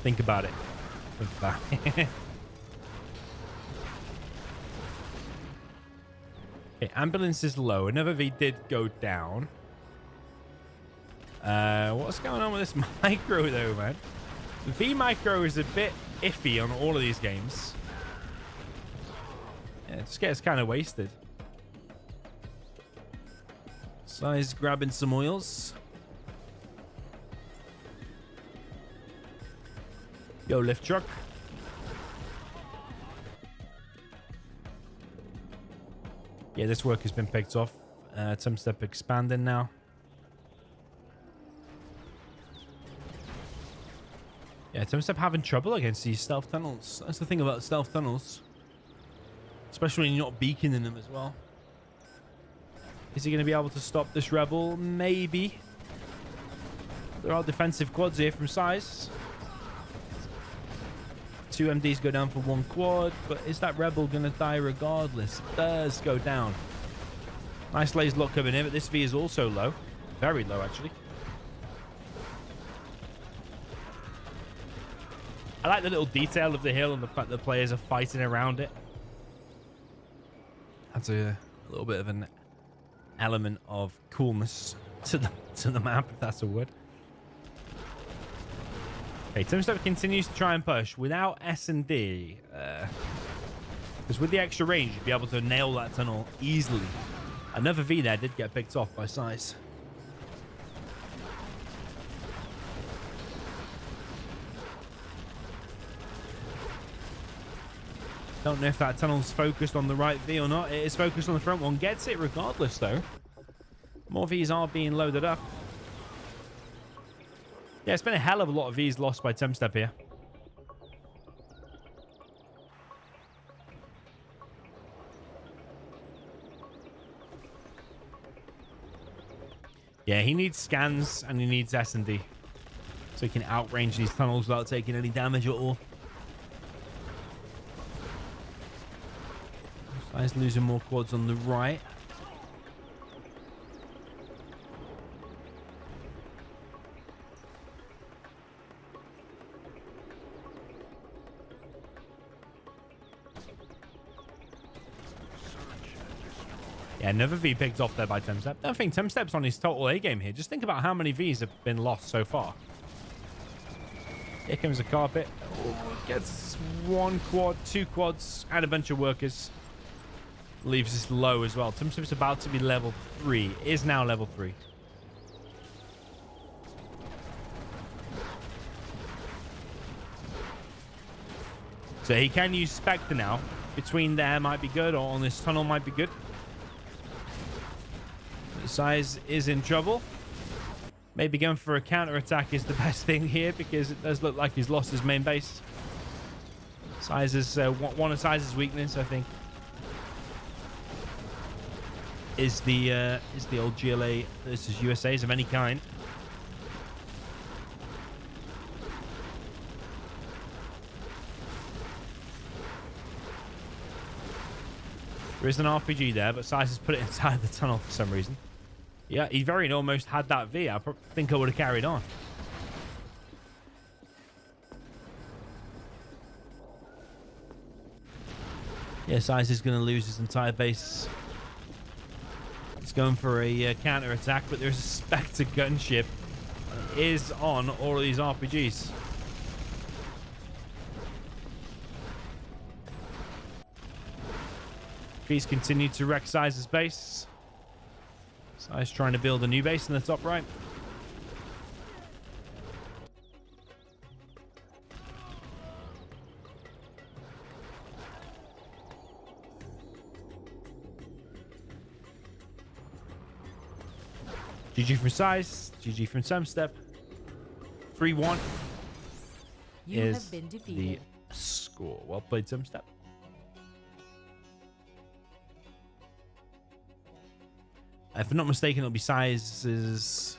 Think about it. Think about it. Okay, ambulance is low. Another V did go down. What's going on with this micro though, man? The V micro is a bit iffy on all of these games. Yeah, it just gets kind of wasted. SiZe grabbing some oils. Yo, lift truck. Yeah, this work has been picked off. Tumstep expanding now. Yeah, Tumstep having trouble against these stealth tunnels. That's the thing about stealth tunnels. Especially when you're not beaconing them as well. Is he going to be able to stop this rebel? Maybe. There are defensive quads here from SiZe. 2 MDs go down for 1 quad, but is that rebel going to die regardless? It does go down. Nice laser lock coming in, but this V is also low. Very low, actually. I like the little detail of the hill and the fact that players are fighting around it. That's a little bit of an element of coolness to the map, if that's a word. Okay, Tumstep continues to try and push without S&D. Because with the extra range, you'd be able to nail that tunnel easily. Another V there did get picked off by SiZe. Don't know if that tunnel's focused on the right V or not. It is focused on the front one. Gets it regardless, though. More Vs are being loaded up. Yeah, it's been a hell of a lot of Vs lost by Tumstep here. Yeah, he needs scans and he needs S&D. So he can outrange these tunnels without taking any damage at all. SiZe losing more quads on the right. Yeah, another V picked off there by Tumstep. I don't think Tumstep's on his total A game here. Just think about how many Vs have been lost so far. Here comes a carpet. Oh, gets 1 quad, 2 quads, and a bunch of workers. Leaves us low as well. Tumstep's about to be level 3. Is now level 3. So he can use Spectre now. Between there might be good, or on this tunnel might be good. SiZe is in trouble. Maybe going for a counter-attack is the best thing here, because it does look like he's lost his main base. SiZe is one of SiZe's weakness, I think, is the old GLA versus USAs of any kind. There is an RPG there, but SiZe has put it inside the tunnel for some reason. Yeah, he very almost had that V. I think I would have carried on. Yeah, SiZe is going to lose his entire base. He's going for a counter attack, but there's a Spectre gunship that is on all of these RPGs. He's continued to wreck SiZe's base. SiZe trying to build a new base in the top right. GG from SiZe, GG from Tumstep. 3-1 is the score. Well played, Tumstep. If I'm not mistaken, it'll be SiZe's... Is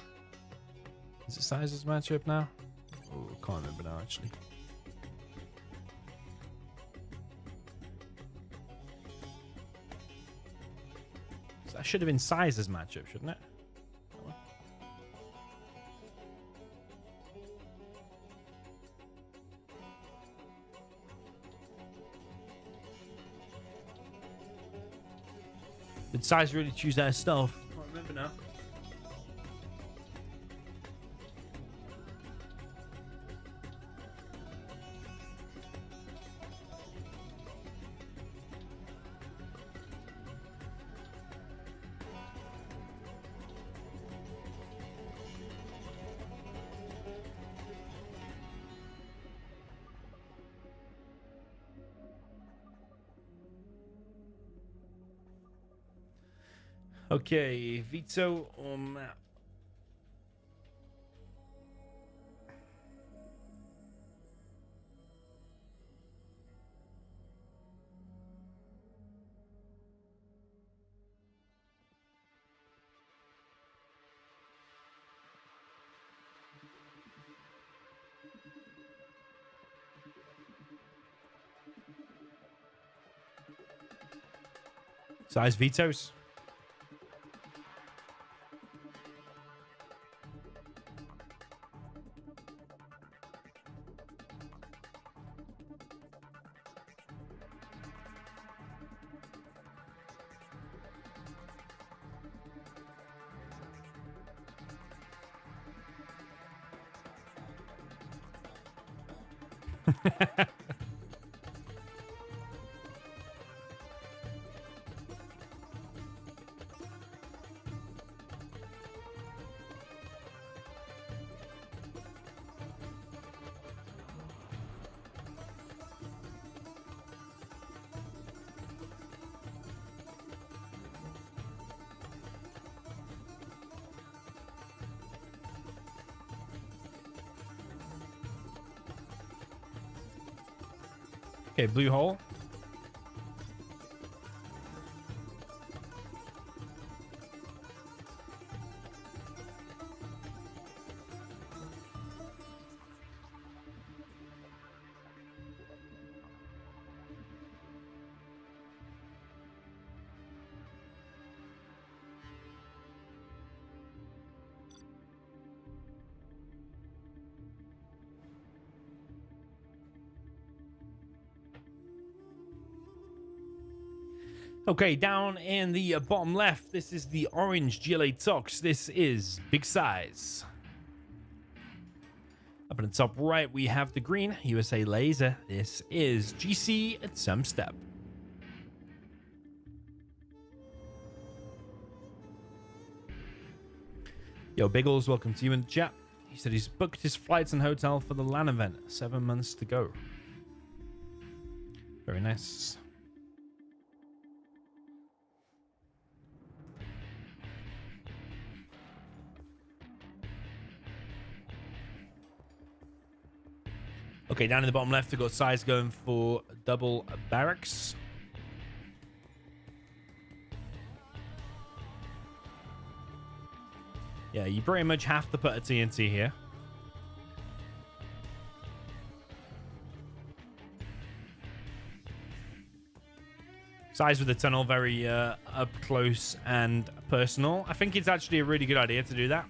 it SiZe's matchup now? Oh, I can't remember now, actually. So that should have been SiZe's matchup, shouldn't it? Did SiZe really choose their stealth? I can't remember now. Okay, Vito or Map? SiZe vetoes. Okay, blue hole. Okay, down in the bottom left, this is the orange GLA Tox. This is Big Size. Up in the top right, we have the green USA Laser. This is GC Tumstep. Yo, Biggles, welcome to you in the chat. He said he's booked his flights and hotel for the LAN event. 7 months to go. Very nice. Okay, down in the bottom left, we've got SiZe going for double barracks. Yeah, you pretty much have to put a TNT here. SiZe with the tunnel, very up close and personal. I think it's actually a really good idea to do that.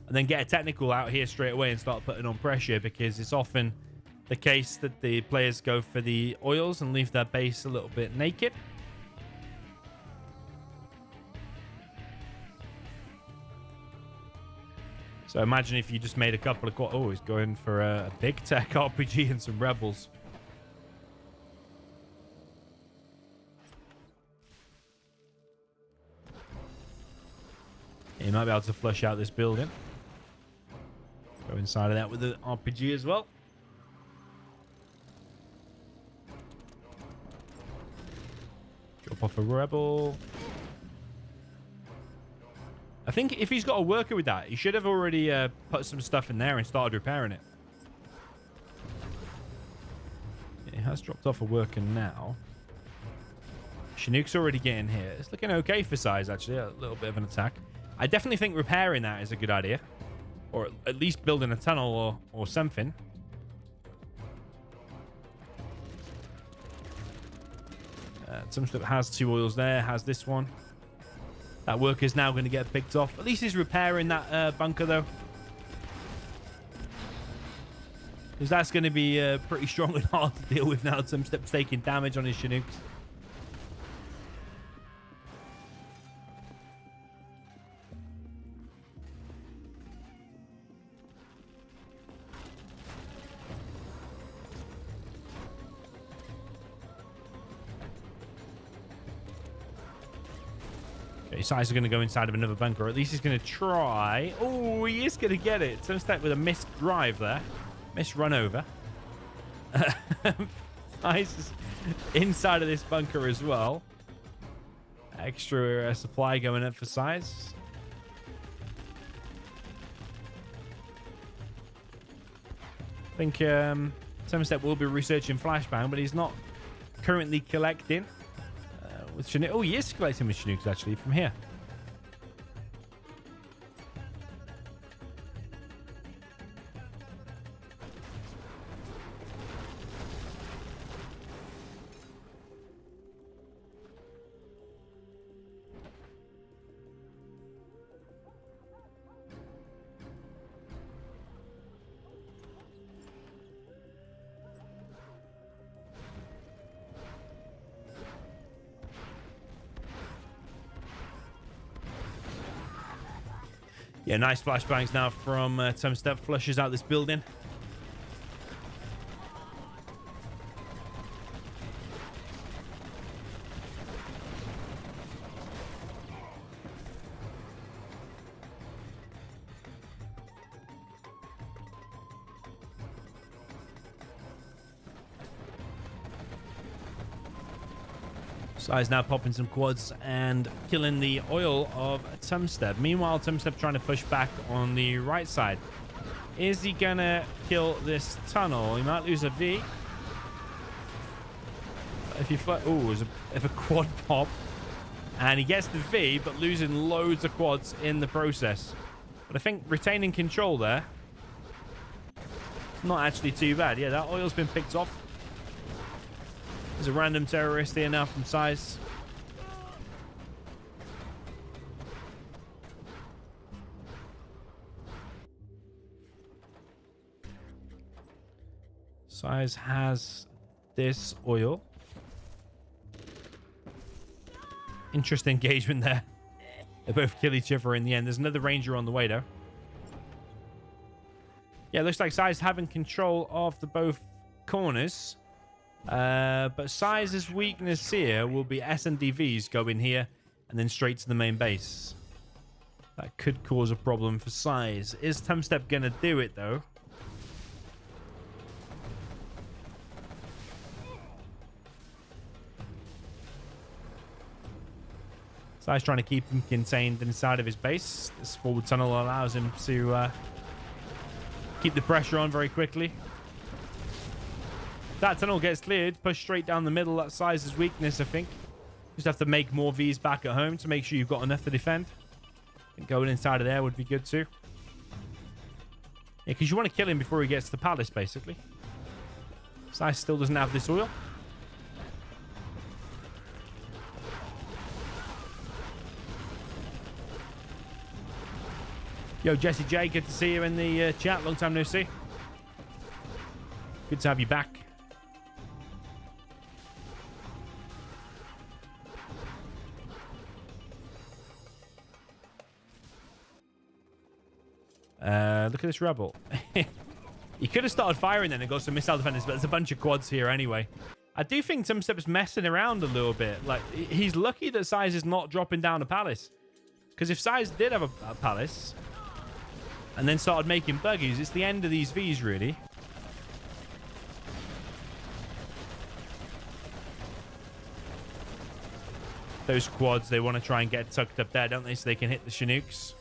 And then get a technical out here straight away and start putting on pressure, because it's often the case that the players go for the oils and leave their base a little bit naked. So imagine if you just made a couple of... Oh, he's going for a big tech RPG and some rebels. You might be able to flush out this building. Go inside of that with the RPG as well. Drop off a rebel. I think if he's got a worker with that, he should have already put some stuff in there and started repairing it. Yeah, he has dropped off a worker now. Chinook's already getting here. It's looking okay for SiZe, actually. A little bit of an attack. I definitely think repairing that is a good idea. Or at least building a tunnel or something. Tumstep has 2 oils there, has this one. That worker's now going to get picked off. At least he's repairing that bunker, though. Because that's going to be pretty strong and hard to deal with now. Tumstep's taking damage on his Chinooks. Okay, SiZe is going to go inside of another bunker. Or at least he's going to try. Oh, he is going to get it. Tumstep with a missed drive there. Missed run over. SiZe is inside of this bunker as well. Extra supply going up for SiZe. I think Tumstep will be researching flashbang, but he's not currently collecting with Chinook. Oh, he is collecting with Chinooks actually from here. Yeah, nice flashbangs now from Tumstep. Flushes out this building. SiZe now popping some quads and killing the oil of Tumstep. Meanwhile, Tumstep trying to push back on the right side. Is he gonna kill this tunnel? He might lose a V. If you if a quad pop and he gets the V, but losing loads of quads in the process. But I think retaining control there, not actually too bad. Yeah, that oil's been picked off. There's a random terrorist here now from SiZe. SiZe has this oil. Interesting engagement there. They both kill each other in the end. There's another ranger on the way though. Yeah, it looks like SiZe having control of the both corners. But SiZe's weakness here will be SNDVs going here and then straight to the main base. That could cause a problem for SiZe. Is Tumstep going to do it, though? SiZe trying to keep him contained inside of his base. This forward tunnel allows him to keep the pressure on very quickly. That tunnel gets cleared, push straight down the middle. That's SiZe's weakness, I think. Just have to make more Vs back at home to make sure you've got enough to defend. And going inside of there would be good too. Yeah, because you want to kill him before he gets to the palace, basically. SiZe still doesn't have this oil. Yo, Jesse J, good to see you in the chat. Long time no see. Good to have you back. Look at this rebel. You could have started firing then and got some missile defenders, but there's a bunch of quads here anyway. I do think Tumstep's messing around a little bit. Like, he's lucky that SiZe is not dropping down a palace. Because if SiZe did have a palace and then started making buggies, it's the end of these Vs, really. Those quads, they want to try and get tucked up there, don't they? So they can hit the Chinooks.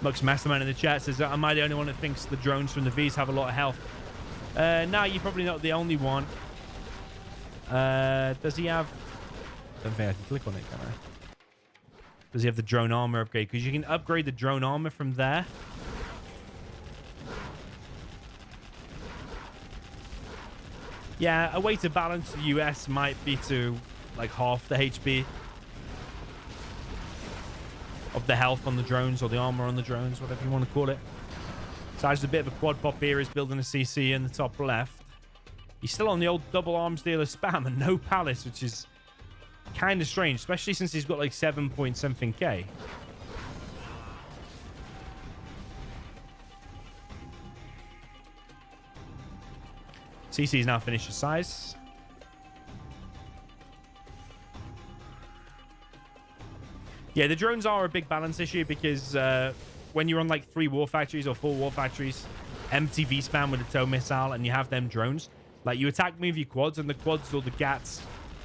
Mux Masterman in the chat says, am I the only one that thinks the drones from the Vs have a lot of health? No, you're probably not the only one. Does he have... I don't think I can click on it, can I? Does he have the drone armor upgrade? Because you can upgrade the drone armor from there. Yeah, a way to balance the US might be to like half the HP of the health on the drones or the armor on the drones, whatever you want to call it. SiZe's a bit of a quad pop here. He's building a CC in the top left. He's still on the old double arms dealer spam and no palace, which is kind of strange, especially since he's got like 7 point something K. CC's now finished with SiZe. Yeah, the drones are a big balance issue because when you're on like 3 war factories or 4 war factories, empty V-spam with a tow missile, and you have them drones, like you attack move your quads, and the quads or the GATs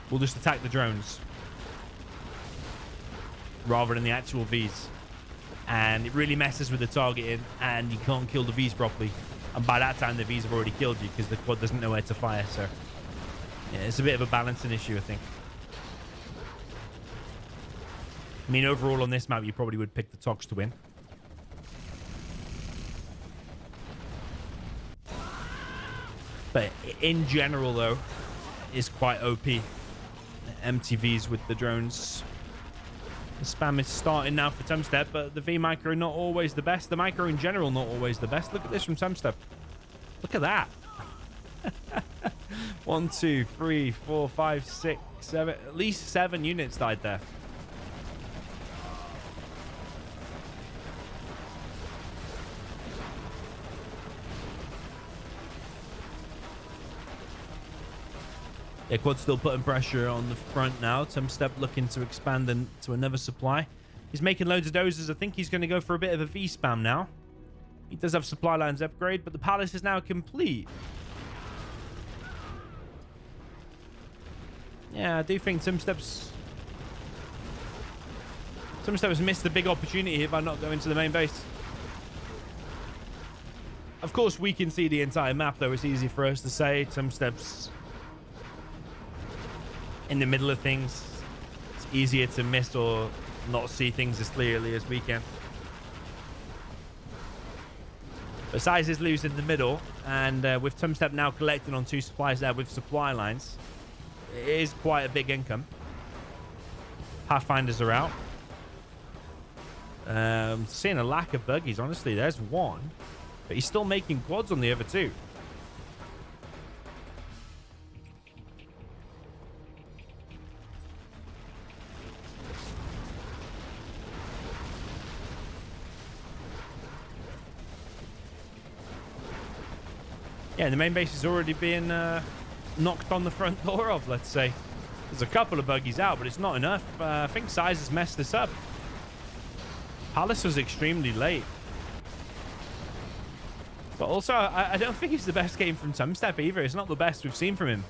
will just attack the drones rather than the actual Vs. And it really messes with the targeting, and you can't kill the Vs properly. And by that time, the Vs have already killed you because the quad doesn't know where to fire. So yeah, it's a bit of a balancing issue, I think. I mean, overall on this map, you probably would pick the Tox to win. But in general, though, is quite OP. MTVs with the drones. The spam is starting now for Tumstep, but the V micro not always the best. The micro in general not always the best. Look at this from Tumstep. Look at that. 1, 2, 3, 4, 5, 6, 7. At least 7 units died there. Yeah, Quad's still putting pressure on the front now. Tumstep looking to expand to another supply. He's making loads of dozers. I think he's going to go for a bit of a V-spam now. He does have supply lines upgrade, but the palace is now complete. Yeah, I do think Tumstep's missed a big opportunity here by not going to the main base. Of course, we can see the entire map, though. It's easy for us to say. Tumstep's in the middle of things. It's easier to miss or not see things as clearly as we can. But SiZe is loose in the middle, and with Tumstep now collecting on 2 supplies there with supply lines, it is quite a big income. Pathfinders are out. Seeing a lack of buggies, honestly. There's 1, but he's still making quads on the other 2. Yeah, the main base is already being knocked on the front door of, let's say. There's a couple of buggies out, but it's not enough. I think SiZe has messed this up. Palace was extremely late. But also, I don't think it's the best game from Tumstep either. It's not the best we've seen from him.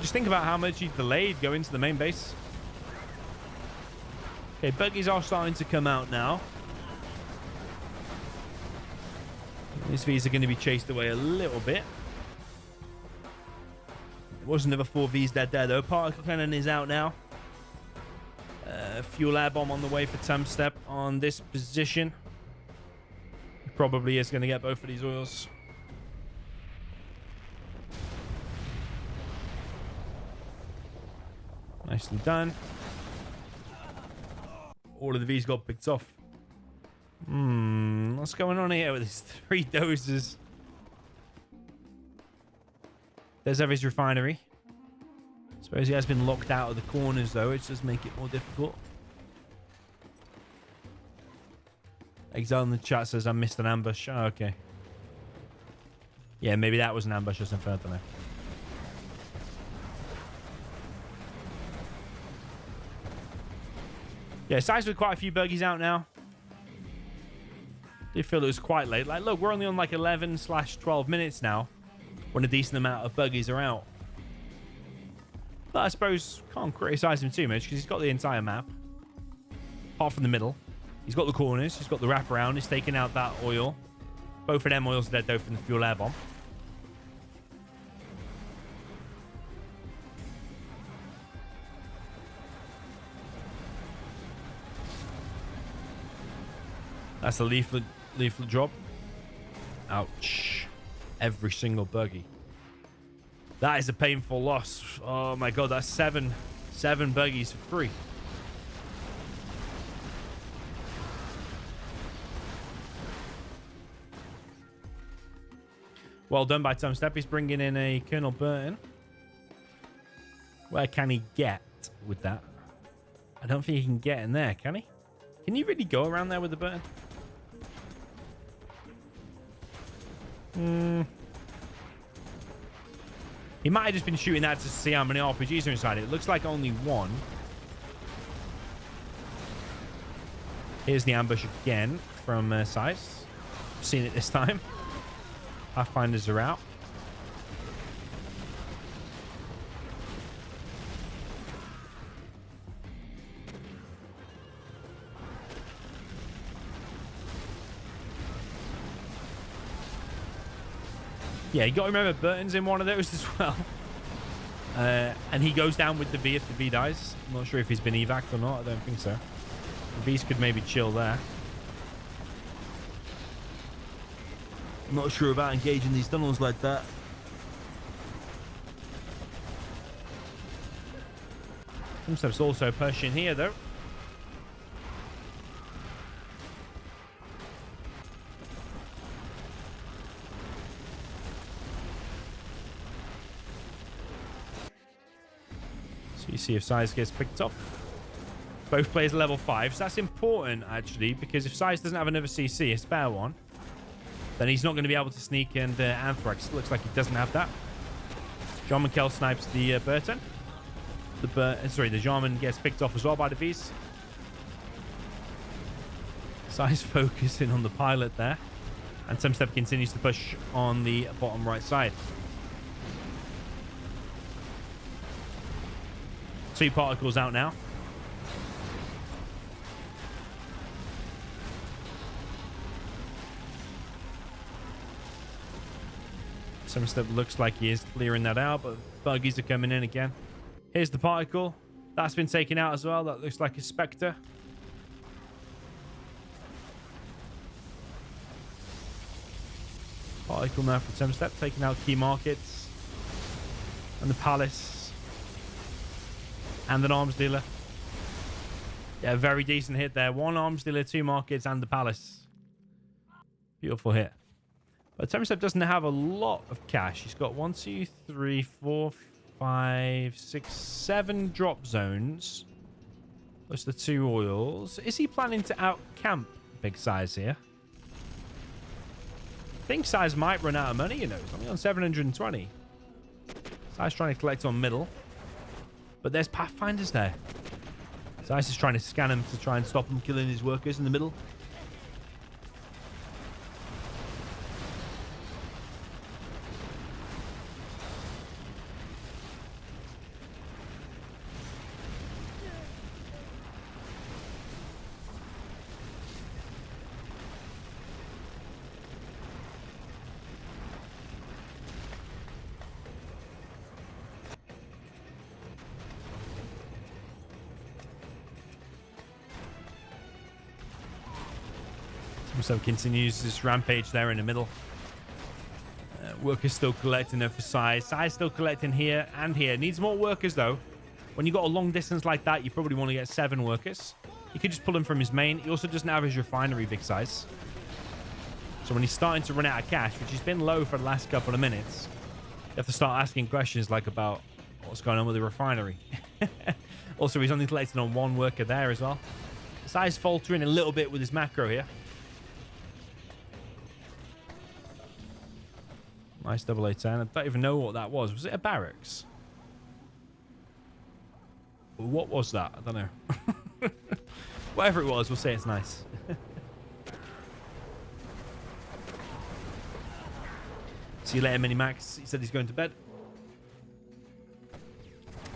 Just think about how much he delayed going to the main base. Okay, buggies are starting to come out now. These Vs are going to be chased away a little bit. There was another 4 Vs dead there, though. Particle cannon is out now. Fuel air bomb on the way for Tumstep on this position. He probably is going to get both of these oils. Nicely done. All of the Vs got picked off. What's going on here with these 3 dozers? There's Evi's refinery. Suppose he has been locked out of the corners, though, which does make it more difficult. Exile in the chat says I missed an ambush. Oh, okay. Yeah, maybe that was an ambush or something. I don't know. Yeah, SiZe with quite a few buggies out now. I feel it was quite late. Like, look, we're only on like 11/12 minutes now when a decent amount of buggies are out. But I suppose can't criticize him too much because he's got the entire map. Apart from the middle. He's got the corners. He's got the wraparound. He's taken out that oil. Both of them oils are dead, though, from the fuel air bomb. That's a leaflet drop. Ouch. Every single buggy. That is a painful loss. Oh my god, that's seven buggies for free. Well done by Tumstep. He's bringing in a Colonel Burton. Where can he get with that? I don't think he can get in there, can he? Can you really go around there with the Burton? He might have just been shooting that to see how many RPGs are inside it. It looks like only one. Here's the ambush again from SiZe. Seen it this time. Pathfinders are out. Yeah, you got to remember Burton's in one of those as well. And he goes down with the V if the V dies. I'm not sure if he's been evac'd or not. I don't think so. The V's could maybe chill there. I'm not sure about engaging these tunnels like that. Tumstep's also pushing here, though. So you see if SiZe gets picked up. Both players are level 5. So that's important, actually, because if SiZe doesn't have another CC, a spare one, then he's not going to be able to sneak and Anthrax. Looks like he doesn't have that. Jean Michael snipes the Burton. The Jarman gets picked off as well by the V's. SiZe focusing on the pilot there. And Tumstep continues to push on the bottom right side. 2 particles out now. Tumstep looks like he is clearing that out, but buggies are coming in again. Here's the particle. That's been taken out as well. That looks like a Spectre. Particle now for Tumstep, taking out key markets. And the Palace. And an arms dealer. Yeah, very decent hit there. 1 arms dealer, 2 markets, and the Palace. Beautiful hit. But Tumstep doesn't have a lot of cash. He's got 1, 2, 3, 4, 5, 6, 7 drop zones. Plus the 2 oils. Is he planning to out-camp Big SiZe here? I think SiZe might run out of money, you know. He's only on 720. SiZe trying to collect on middle. But there's Pathfinders there. SiZe is trying to scan him to try and stop him killing his workers in the middle. So continues this rampage there in the middle. Workers still collecting there for SiZe. SiZe still collecting here and here. Needs more workers though. When you got a long distance like that, you probably want to get 7 workers. You could just pull him from his main. He also doesn't have his refinery Big SiZe. So when he's starting to run out of cash, which has been low for the last couple of minutes, you have to start asking questions like about what's going on with the refinery. Also, he's only collecting on 1 worker there as well. SiZe faltering a little bit with his macro here. Nice double A10. I don't even know what that was. Was it a barracks? What was that? I don't know. Whatever it was, we'll say it's nice. See you later, Minimax. He said he's going to bed.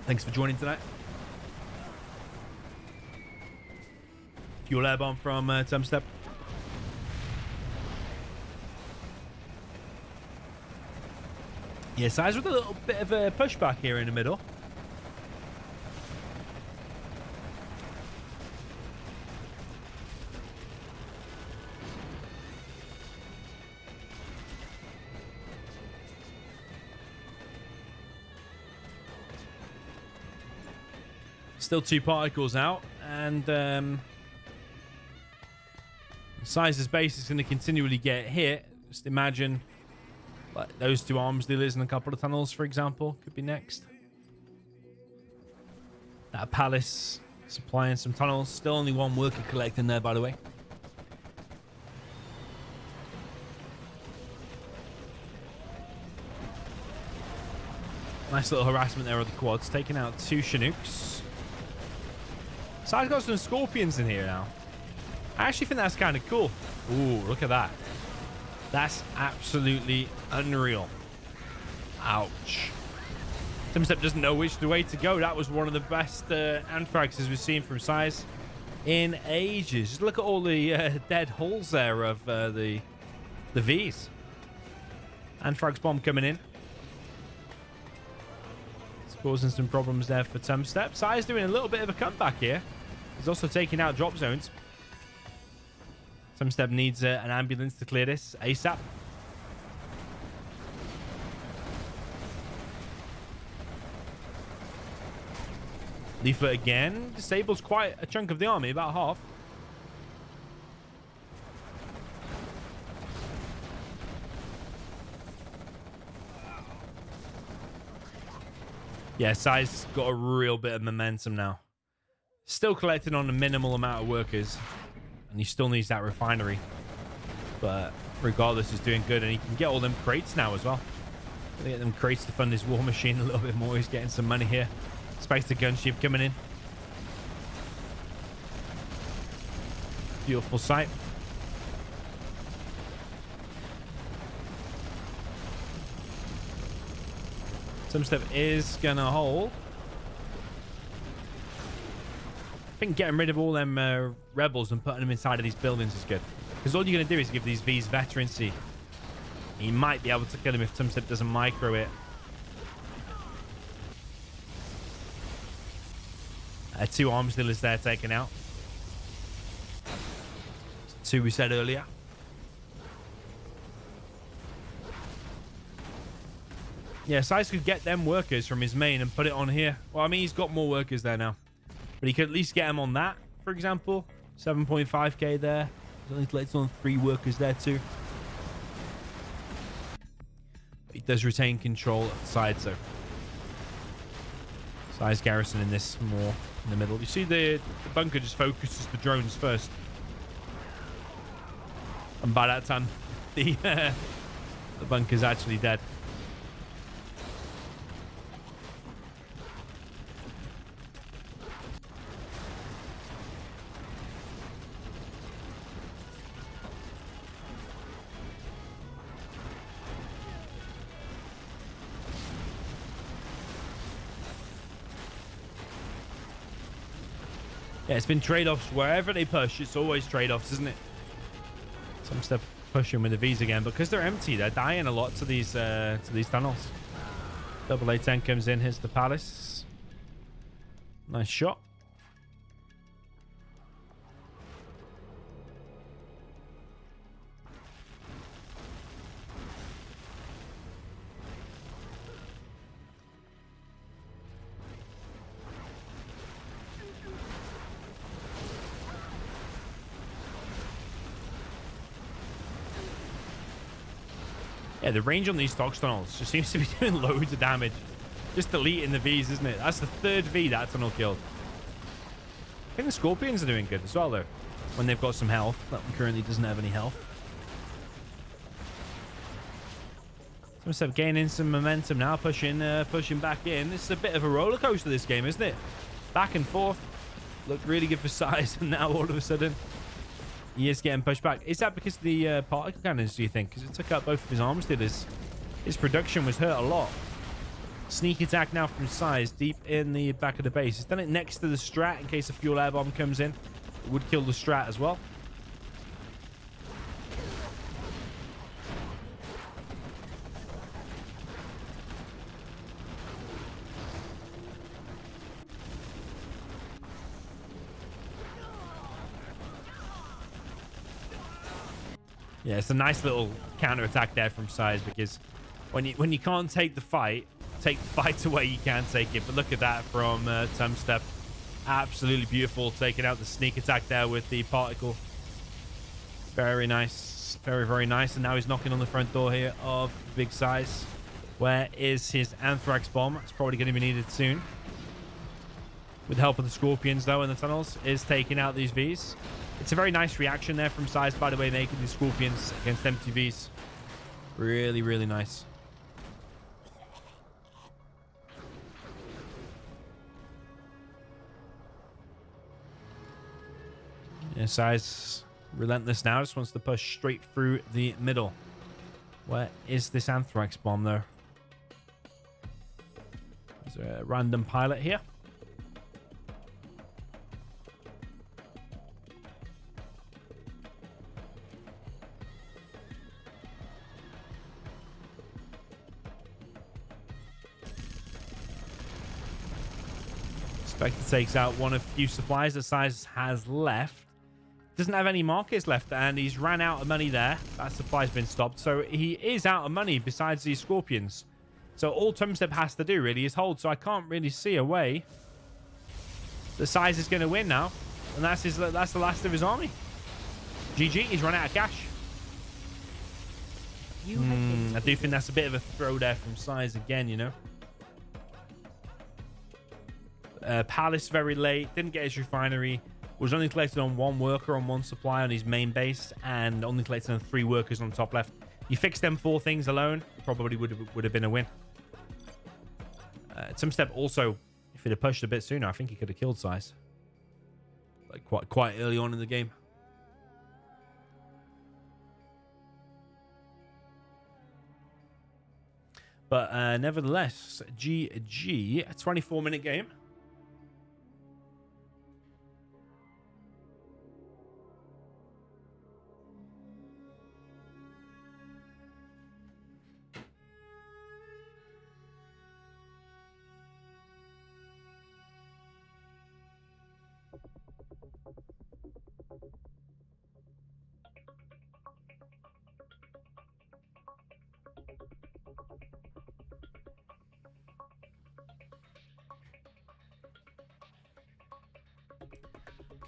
Thanks for joining tonight. Fuel air bomb from Tumstep. Yeah, SiZe with a little bit of a pushback here in the middle. Still 2 particles out, and SiZe's base is going to continually get hit. Just imagine like those 2 arms dealers and a couple of tunnels, for example, could be next. That Palace supplying some tunnels. Still only 1 worker collecting there, by the way. Nice little harassment there on the quads. Taking out 2 Chinooks. SiZe got some Scorpions in here now. I actually think that's kind of cool. Ooh, look at that. That's absolutely unreal. Ouch. Tumstep doesn't know which way to go. That was one of the best Anthraxes we've seen from SiZe in ages. Just look at all the dead holes there of the Vs. Anthrax bomb coming in. It's causing some problems there for Tumstep. SiZe doing a little bit of a comeback here. He's also taking out drop zones. Tumstep needs an ambulance to clear this ASAP. Leaflet again. Disables quite a chunk of the army, about half. Yeah, SiZe's got a real bit of momentum now. Still collecting on a minimal amount of workers. And he still needs that refinery. But regardless, he's doing good. And he can get all them crates now as well. Get them crates to fund his war machine a little bit more. He's getting some money here. Spectre gunship coming in. Beautiful sight. Tumstep is going to hold. I think getting rid of all them rebels and putting them inside of these buildings is good. Because all you're going to do is give these Vs veterancy. He might be able to kill him if Tumstep doesn't micro it. 2 arms dealers there taken out. 2 we said earlier. Yeah, SiZe could get them workers from his main and put it on here. Well, I mean, he's got more workers there now. But he could at least get them on that, for example. 7.5k there. It's on 3 workers there too. But he does retain control at the side, so SiZe garrison in this more in the middle. You see the bunker just focuses the drones first. And by that time, the bunker's actually dead. Yeah, it's been trade-offs wherever they push. It's always trade-offs, isn't it? Tumstep pushing with the Vs again, because they're empty. They're dying a lot to these tunnels. Double A10 comes in. Here's the palace. Nice shot. Yeah, the range on these Tox tunnels just seems to be doing loads of damage. Just deleting the Vs, isn't it? That's the 3rd V that tunnel killed. I think the Scorpions are doing good as well, though. When they've got some health. That one currently doesn't have any health. Tumstep gaining some momentum now, pushing back in. This is a bit of a roller coaster, this game, isn't it? Back and forth. Looked really good for SiZe, and now all of a sudden he is getting pushed back. Is that because of the particle cannons, do you think? Because it took out both of his arms dealers. His production was hurt a lot. Sneak attack now from SiZe deep in the back of the base. He's done it next to the strat in case a fuel air bomb comes in. It would kill the strat as well. Yeah, it's a nice little counter attack there from SiZe, because when you can't take the fight away, you can take it. But look at that from Tumstep. Absolutely beautiful, taking out the sneak attack there with the particle. Very nice, very, very nice. And now he's knocking on the front door here of big SiZe. Where is his Anthrax bomb? It's probably going to be needed soon. With the help of the Scorpions, though, in the tunnels, is taking out these Vs. It's a very nice reaction there from SiZe, by the way, making the Scorpions against empty Vs. Really, really nice. Yeah, SiZe relentless now. Just wants to push straight through the middle. Where is this Anthrax bomb, though? There's a random pilot here. Spectre takes out one of few supplies that SiZe has left. Doesn't have any markets left, and he's ran out of money there. That supply's been stopped, so he is out of money besides these Scorpions. So all Tumstep has to do really is hold, so I can't really see a way the SiZe is going to win now, and that's the last of his army. GG, he's run out of cash. I do think that's a bit of a throw there from SiZe again, you know. Palace very late, didn't get his refinery, was only collected on one worker on one supply on his main base, and only collected on 3 workers on the top left. You fixed them 4 things alone, probably would have been a win. Tumstep also, if he'd have pushed a bit sooner, I think he could have killed SiZe. Like quite early on in the game. But nevertheless, GG, a 24-minute game.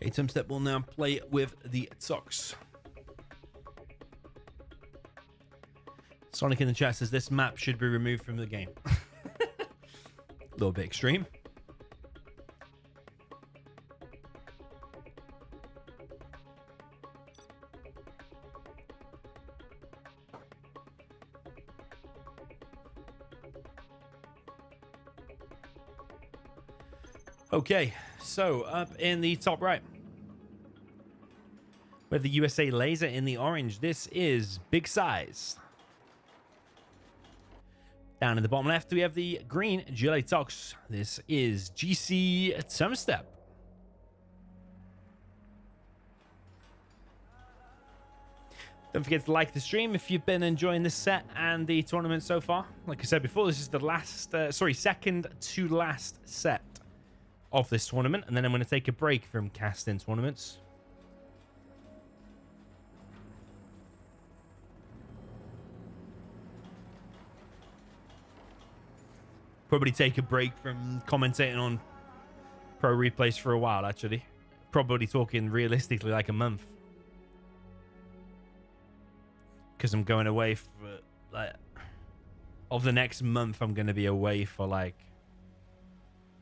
Okay, Tumstep will now play with the Tox. Sonic in the chat says this map should be removed from the game. A little bit extreme. Okay, so up in the top right, with the USA laser in the orange, this is Big SiZe. Down in the bottom left, we have the green GLA Tox. This is GC Tumstep. Don't forget to like the stream if you've been enjoying this set and the tournament so far. Like I said before, this is the second to last set of this tournament, and then I'm going to take a break from casting tournaments. Probably take a break from commentating on pro replays for a while, actually. Probably talking realistically like a month. Because I'm going away for, like, of the next month, I'm going to be away for, like,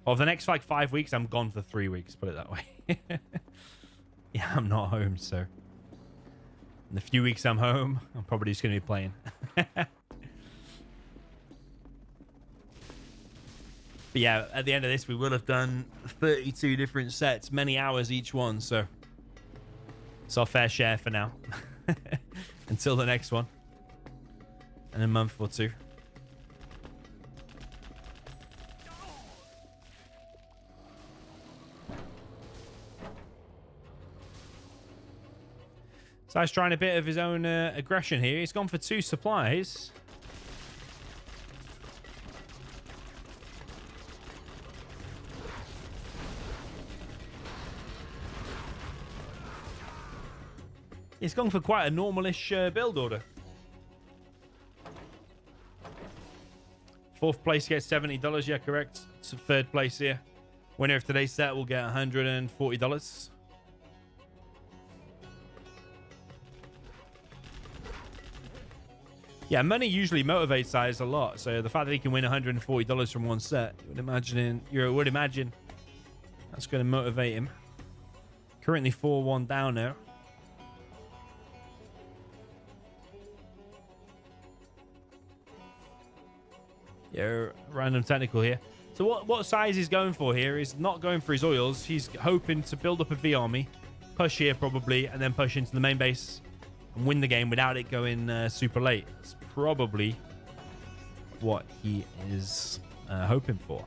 of the next, like, 5 weeks, I'm gone for 3 weeks, put it that way. Yeah, I'm not home, so. In the few weeks I'm home, I'm probably just going to be playing. But yeah, at the end of this, we will have done 32 different sets, many hours each one, so it's our fair share for now. Until the next one. In a month or two. So he's trying a bit of his own aggression here. He's gone for 2 supplies. He's gone for quite a normalish build order. 4th place gets $70. Yeah, correct. It's 3rd place here. Winner of today's set will get $140. Yeah, money usually motivates SiZe a lot. So the fact that he can win $140 from one set, you would imagine that's going to motivate him. Currently 4-1 down now. Yeah, random technical here. So what SiZe is going for here is not going for his oils. He's hoping to build up a V army push here probably, and then push into the main base and win the game without it going super late. It's probably what he is hoping for.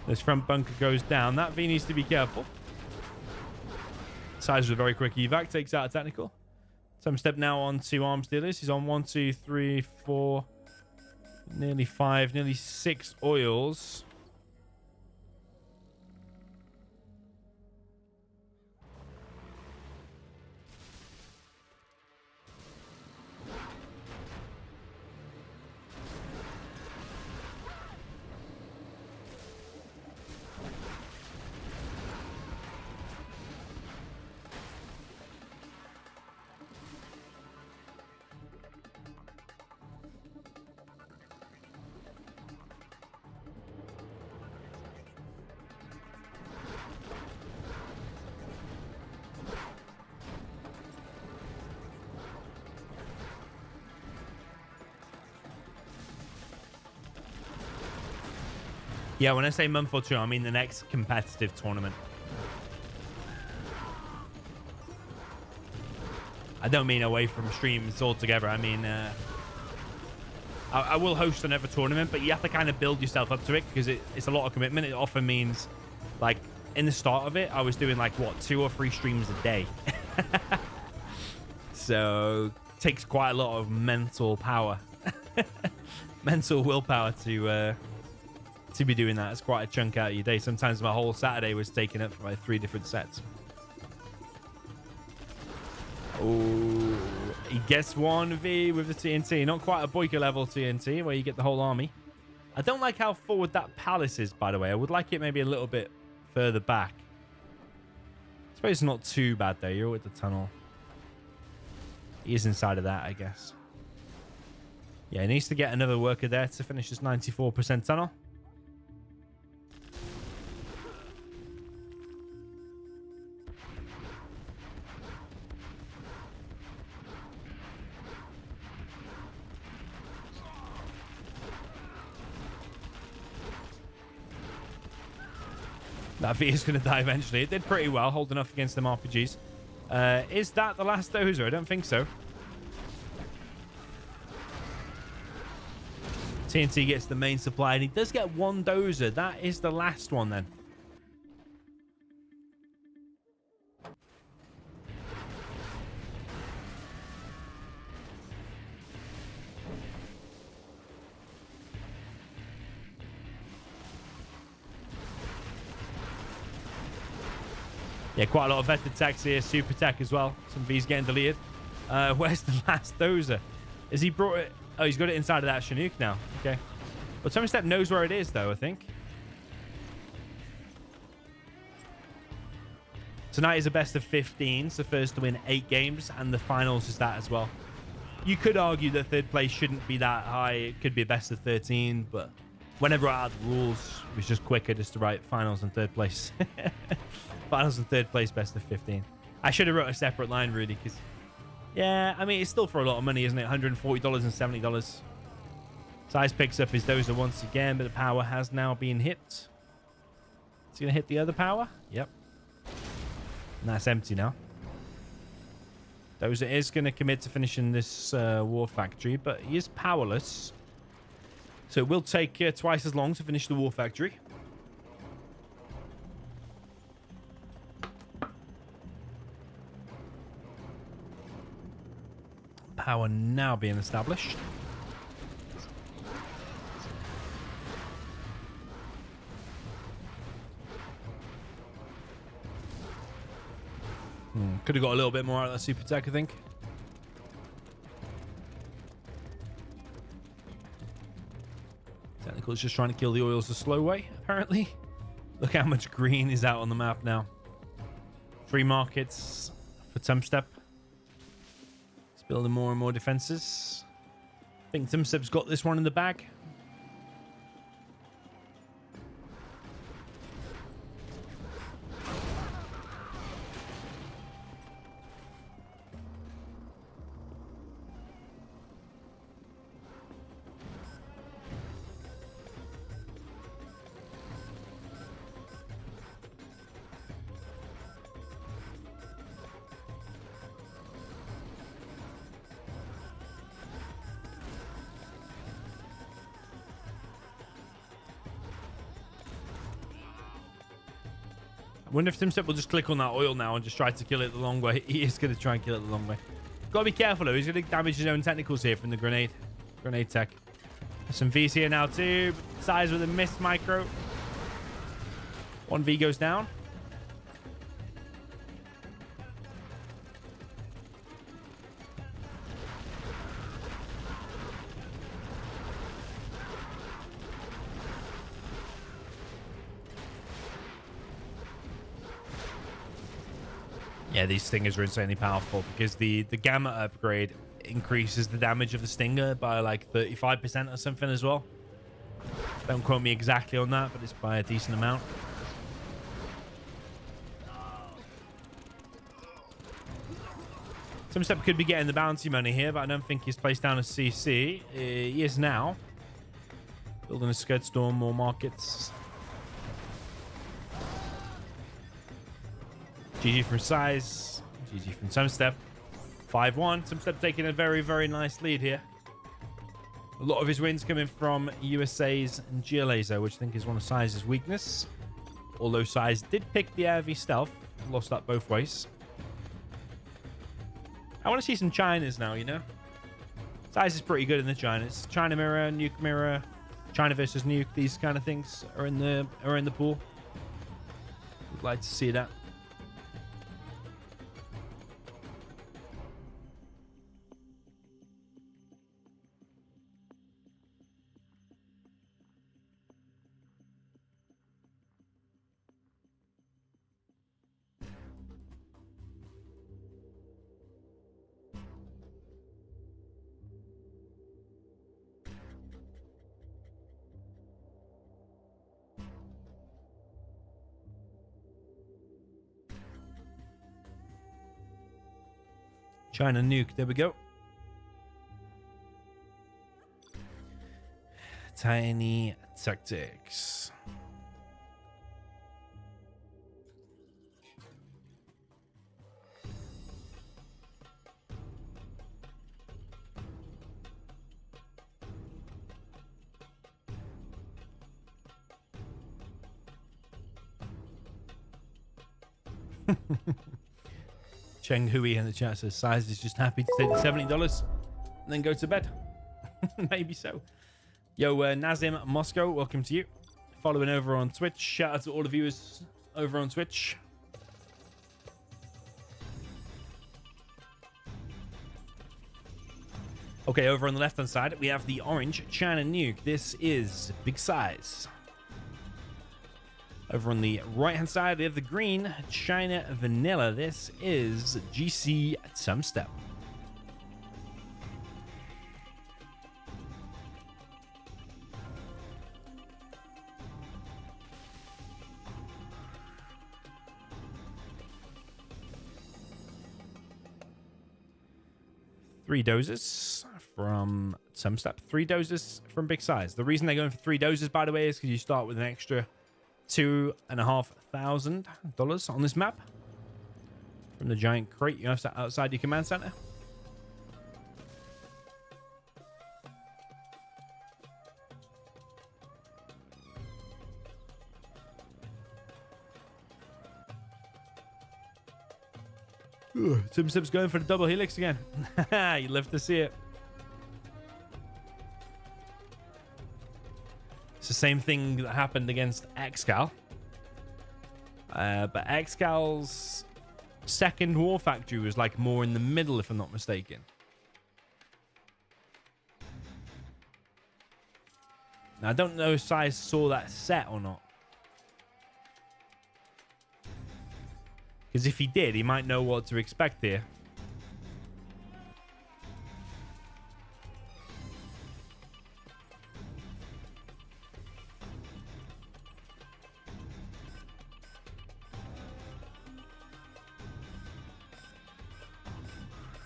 This front bunker goes down. That V needs to be careful. SiZe with a very quick evac. Takes out a technical. Tumstep now on 2 arms dealers. He's on 1, 2, 3, 4, nearly 5, nearly 6 oils. Yeah, when I say month or two, I mean the next competitive tournament. I don't mean away from streams altogether. I mean, I will host another tournament, but you have to kind of build yourself up to it because it's a lot of commitment. It often means, like, in the start of it, I was doing, like, what, 2 or 3 streams a day. So, it takes quite a lot of mental power. Mental willpower to be doing that. It's quite a chunk out of your day. Sometimes my whole Saturday was taken up by 3 different sets. Oh, he gets 1v with the TNT. Not quite a Boyka level TNT where you get the whole army. I don't like how forward that palace is, by the way. I would like it maybe a little bit further back. I suppose it's not too bad though. You're with the tunnel. He is inside of that, I guess. Yeah, he needs to get another worker there to finish this 94% tunnel. That V is going to die eventually. It did pretty well, holding off against them RPGs. Is that the last dozer? I don't think so. TNT gets the main supply, and he does get 1 dozer. That is the last one, then. Yeah, quite a lot of vetted techs here. Super tech as well. Some V's getting deleted. Where's the last dozer? Has he brought it? Oh, he's got it inside of that Chinook now. Okay. But Tumstep knows where it is, though, I think. Tonight is a best of 15. So first to win 8 games. And the finals is that as well. You could argue that 3rd place shouldn't be that high. It could be a best of 13. But whenever I had the rules, it was just quicker just to write finals and 3rd place. Finals and 3rd place, best of 15. I should have wrote a separate line, really, because, yeah, I mean, it's still for a lot of money, isn't it? $140 and $70. SiZe picks up his dozer once again, but the power has now been hit. Is he going to hit the other power? Yep. And that's empty now. Dozer is going to commit to finishing this war factory, but he is powerless. So it will take twice as long to finish the war factory. Power now being established. Could have got a little bit more out of that super tech, I think. Technical is just trying to kill the oils the slow way, apparently. Look how much green is out on the map now. 3 markets for Tumstep. Building more and more defenses. I think Tumstep's got this one in the bag. I wonder if Tumstep will just click on that oil now and just try to kill it the long way. He is going to try and kill it the long way. Got to be careful, though. He's going to damage his own technicals here from the grenade tech. There's some V's here now, too. SiZe with a missed micro. 1V goes down. Yeah, these stingers are insanely powerful because the gamma upgrade increases the damage of the stinger by like 35% or something as well. Don't quote me exactly on that, but it's by a decent amount. Tumstep could be getting the bounty money here, but I don't think he's placed down a CC. He is now. Building a Scud Storm, more markets. GG from SiZe. GG from Tumstep. 5-1. Tumstep taking a very, very nice lead here. A lot of his wins coming from USA's and GLA's, though, which I think is one of SiZe's weakness. Although SiZe did pick the ARV stealth. Lost that both ways. I want to see some Chinas now, you know? SiZe is pretty good in the Chinas. China mirror, nuke mirror, China versus nuke. These kind of things are in the pool. Would like to see that. China nuke. There we go. Tiny tactics. Cheng Hui in the chat says SiZe is just happy to take the $70 and then go to bed. Maybe so. Yo, Nazim Moscow, welcome to you. Following over on Twitch. Shout out to all the viewers over on Twitch. Okay, over on the left-hand side, we have the orange China nuke. This is Big SiZe. Over on the right-hand side, we have the green China Vanilla. This is GC Tumstep. Three doses from Tumstep. 3 doses from Big SiZe. The reason they're going for 3 doses, by the way, is because you start with an extra $2,500 on this map from the giant crate you have outside your command center. Tumstep's going for the double helix again. You love to see it. It's the same thing that happened against Xcal. But Xcal's second war factory was like more in the middle, if I'm not mistaken. Now, I don't know if SiZe saw that set or not. Because if he did, he might know what to expect here.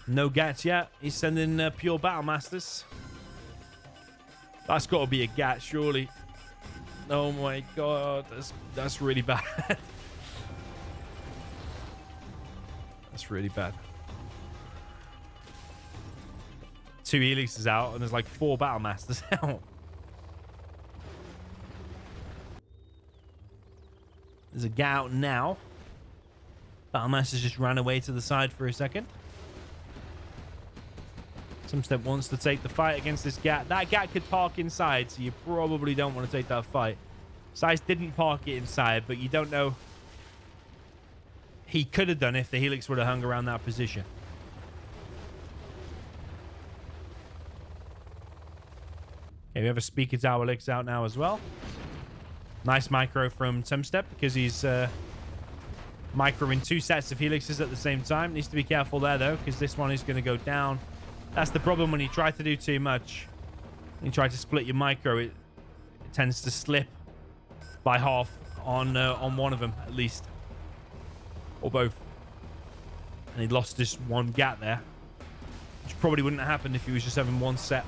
No gats yet. He's sending pure battle masters. That's got to be a gat, surely. Oh my god, that's really bad. That's really bad. 2 helixes out, and there's like 4 battle masters out. There's a gat out now. Battlemaster just ran away to the side for a second. Tumstep wants to take the fight against this Gat. That Gat could park inside, so you probably don't want to take that fight. SiZe didn't park it inside, but you don't know. He could have done if the Helix would have hung around that position. Okay, we have a speaker tower licks out now as well. Nice micro from Tumstep because he's microing 2 sets of Helixes at the same time. Needs to be careful there, though, because this one is going to go down. That's the problem when you try to do too much. When you try to split your micro, it tends to slip by half on one of them, at least. Or both. And he lost this one Gat there. Which probably wouldn't have happened if he was just having one set.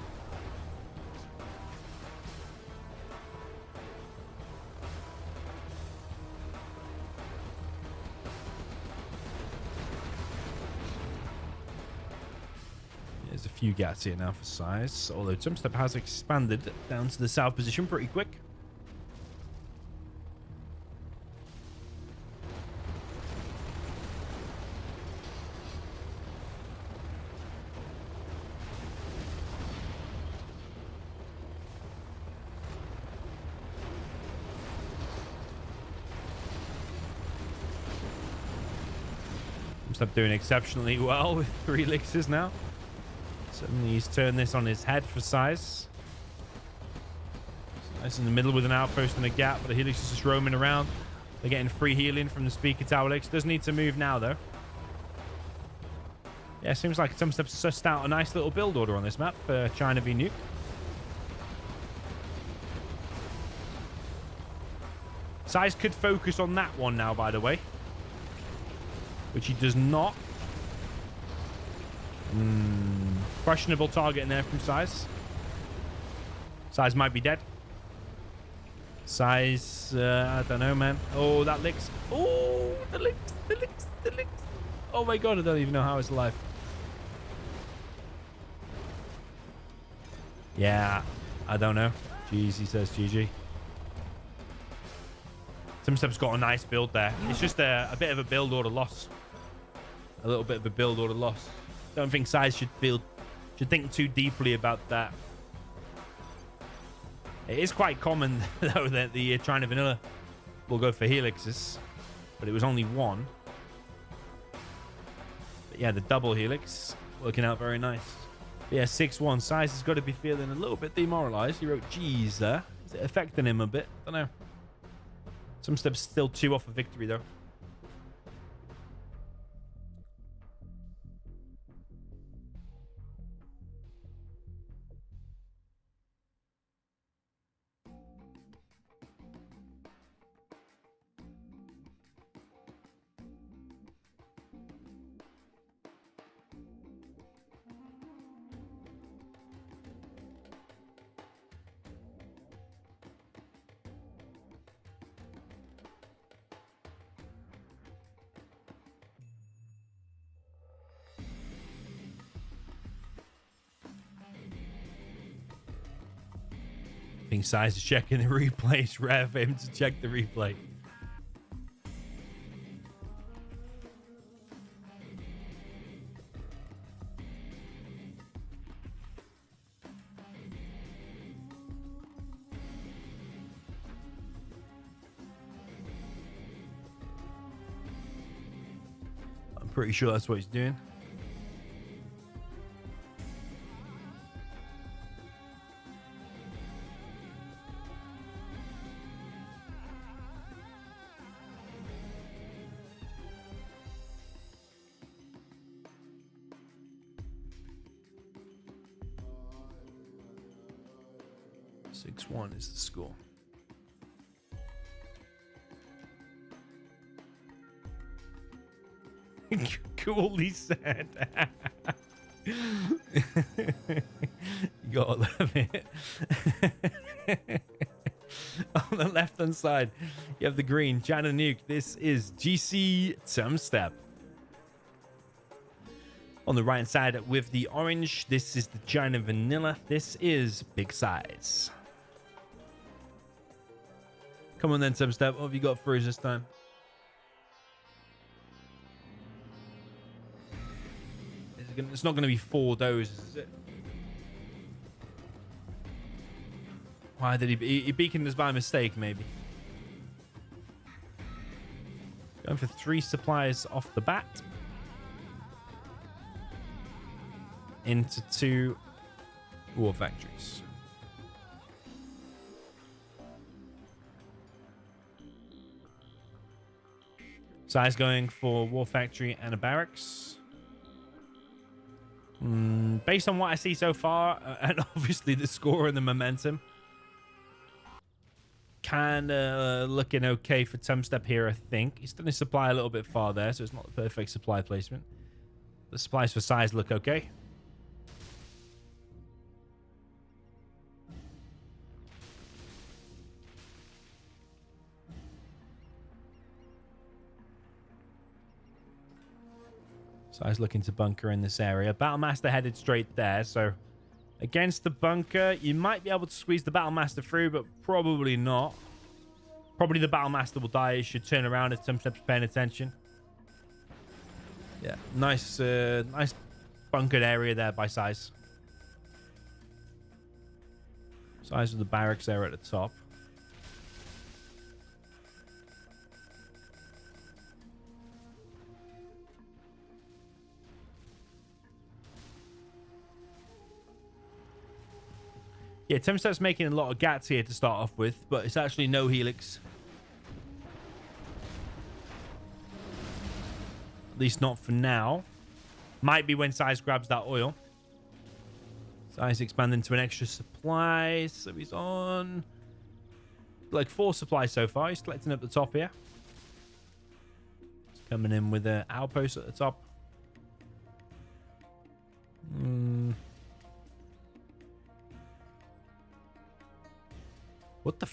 There's a few Gats here now for SiZe, although Tumstep has expanded down to the south position pretty quick. Tumstep doing exceptionally well with 3 elixirs now. Suddenly he's turned this on his head for SiZe. SiZe in the middle with an outpost and a Gat, but the Helix is just roaming around. They're getting free healing from the speaker tower elixir. Does need to move now, though. Yeah, seems like Tumstep sussed out a nice little build order on this map for China v Nuke. SiZe could focus on that one now, by the way. Which he does not. Questionable target in there from SiZe. SiZe might be dead. SiZe, I don't know, man. Oh, that licks. Oh, the licks. Oh my god, I don't even know how it's alive. Yeah, I don't know. Jeez, he says GG. Tumstep's got a nice build there. It's just a bit of a build order loss. A little bit of a build order loss. Don't think SiZe should think too deeply about that. It is quite common, though, that the China Vanilla will go for Helixes. But it was only one. But yeah, the double Helix working out very nice. But yeah, 6-1. SiZe has got to be feeling a little bit demoralized. He wrote G's there. Is it affecting him a bit? I don't know. Tumstep's still 2 off a victory, though. I think SiZe is checking the replay. It's rare for him to check the replay. I'm pretty sure that's what he's doing. One is the score. Cool, he said. You gotta love it. On the left hand side, you have the green China Nuke. This is GC Tumstep. On the right hand side with the orange, this is the China Vanilla. This is Big SiZe. Come on then, Tstep. What have you got for us this time? It's not going to be 4 dozes, is it? Why did he beaconed us by mistake, maybe? Going for 3 supplies off the bat. Into 2 war factories. SiZe going for war factory and a barracks. Based on what I see so far, and obviously the score and the momentum, kind of looking okay for Tumstep here, I think. He's done his supply a little bit far there, so it's not the perfect supply placement. The supplies for SiZe look okay. SiZe looking to bunker in this area. Battlemaster headed straight there, so against the bunker, you might be able to squeeze the Battlemaster through, but probably not. Probably the Battlemaster will die. It should turn around if Tumstep's paying attention. Yeah, nice bunkered area there by SiZe. SiZe of the barracks there at the top. Yeah, Tumstep's making a lot of gats here to start off with, but it's actually no helix. At least not for now. Might be when SiZe grabs that oil. SiZe expanding to an extra supply, so he's on like 4 supplies so far. He's collecting up the top here. He's coming in with an outpost at the top. What the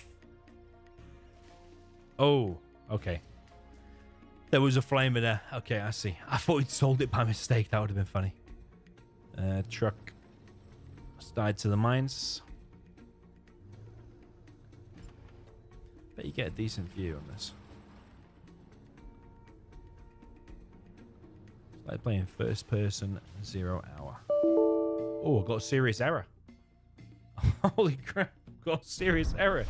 oh, okay. There was a flamer there. Okay, I see. I thought he'd sold it by mistake. That would have been funny. Truck died to the mines. Bet you get a decent view on this. It's like playing first person 0 hour. Oh, I got a serious error. Holy crap. Got a serious error.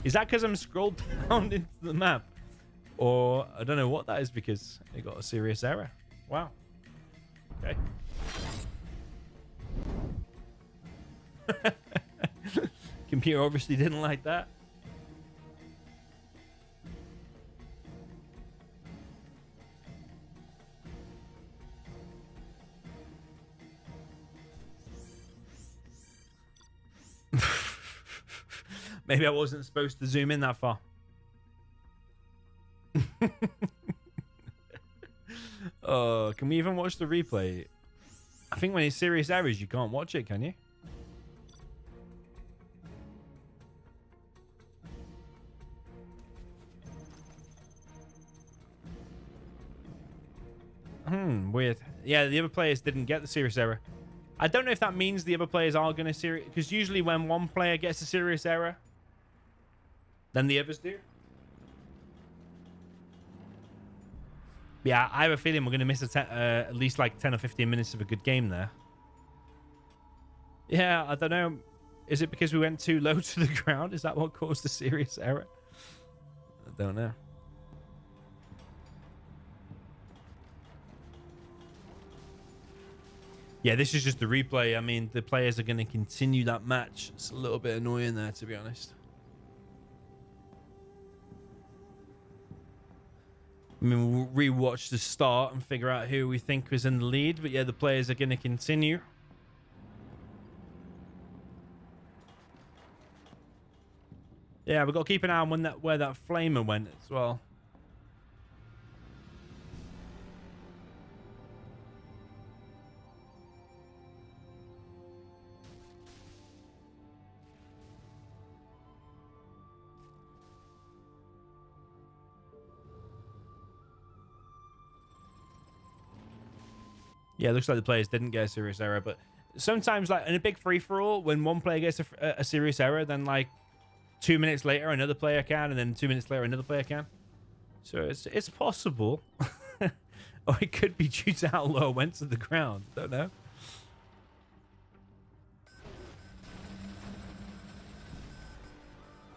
Is that because I'm scrolled down into the map? Or I don't know what that is because it got a serious error. Wow. Okay. Computer obviously didn't like that. Maybe I wasn't supposed to zoom in that far. Oh, can we even watch the replay? I think when it's serious errors, you can't watch it, can you? Weird. Yeah, the other players didn't get the serious error. I don't know if that means the other players are going to serious... Because usually when one player gets a serious error, then the others do. Yeah, I have a feeling we're going to miss at least like 10 or 15 minutes of a good game there. Yeah, I don't know. Is it because we went too low to the ground? Is that what caused the serious error? I don't know. Yeah, this is just the replay. I mean, the players are going to continue that match. It's a little bit annoying there, to be honest. I mean, we'll rewatch the start and figure out who we think was in the lead. But yeah, the players are going to continue. Yeah, we've got to keep an eye on where that flamer went as well. Yeah, it looks like the players didn't get a serious error, but sometimes, like in a big free-for-all, when one player gets a serious error, then like 2 minutes later another player can, and then 2 minutes later another player can. So it's possible. Or it could be due to how low it went to the ground. Don't know.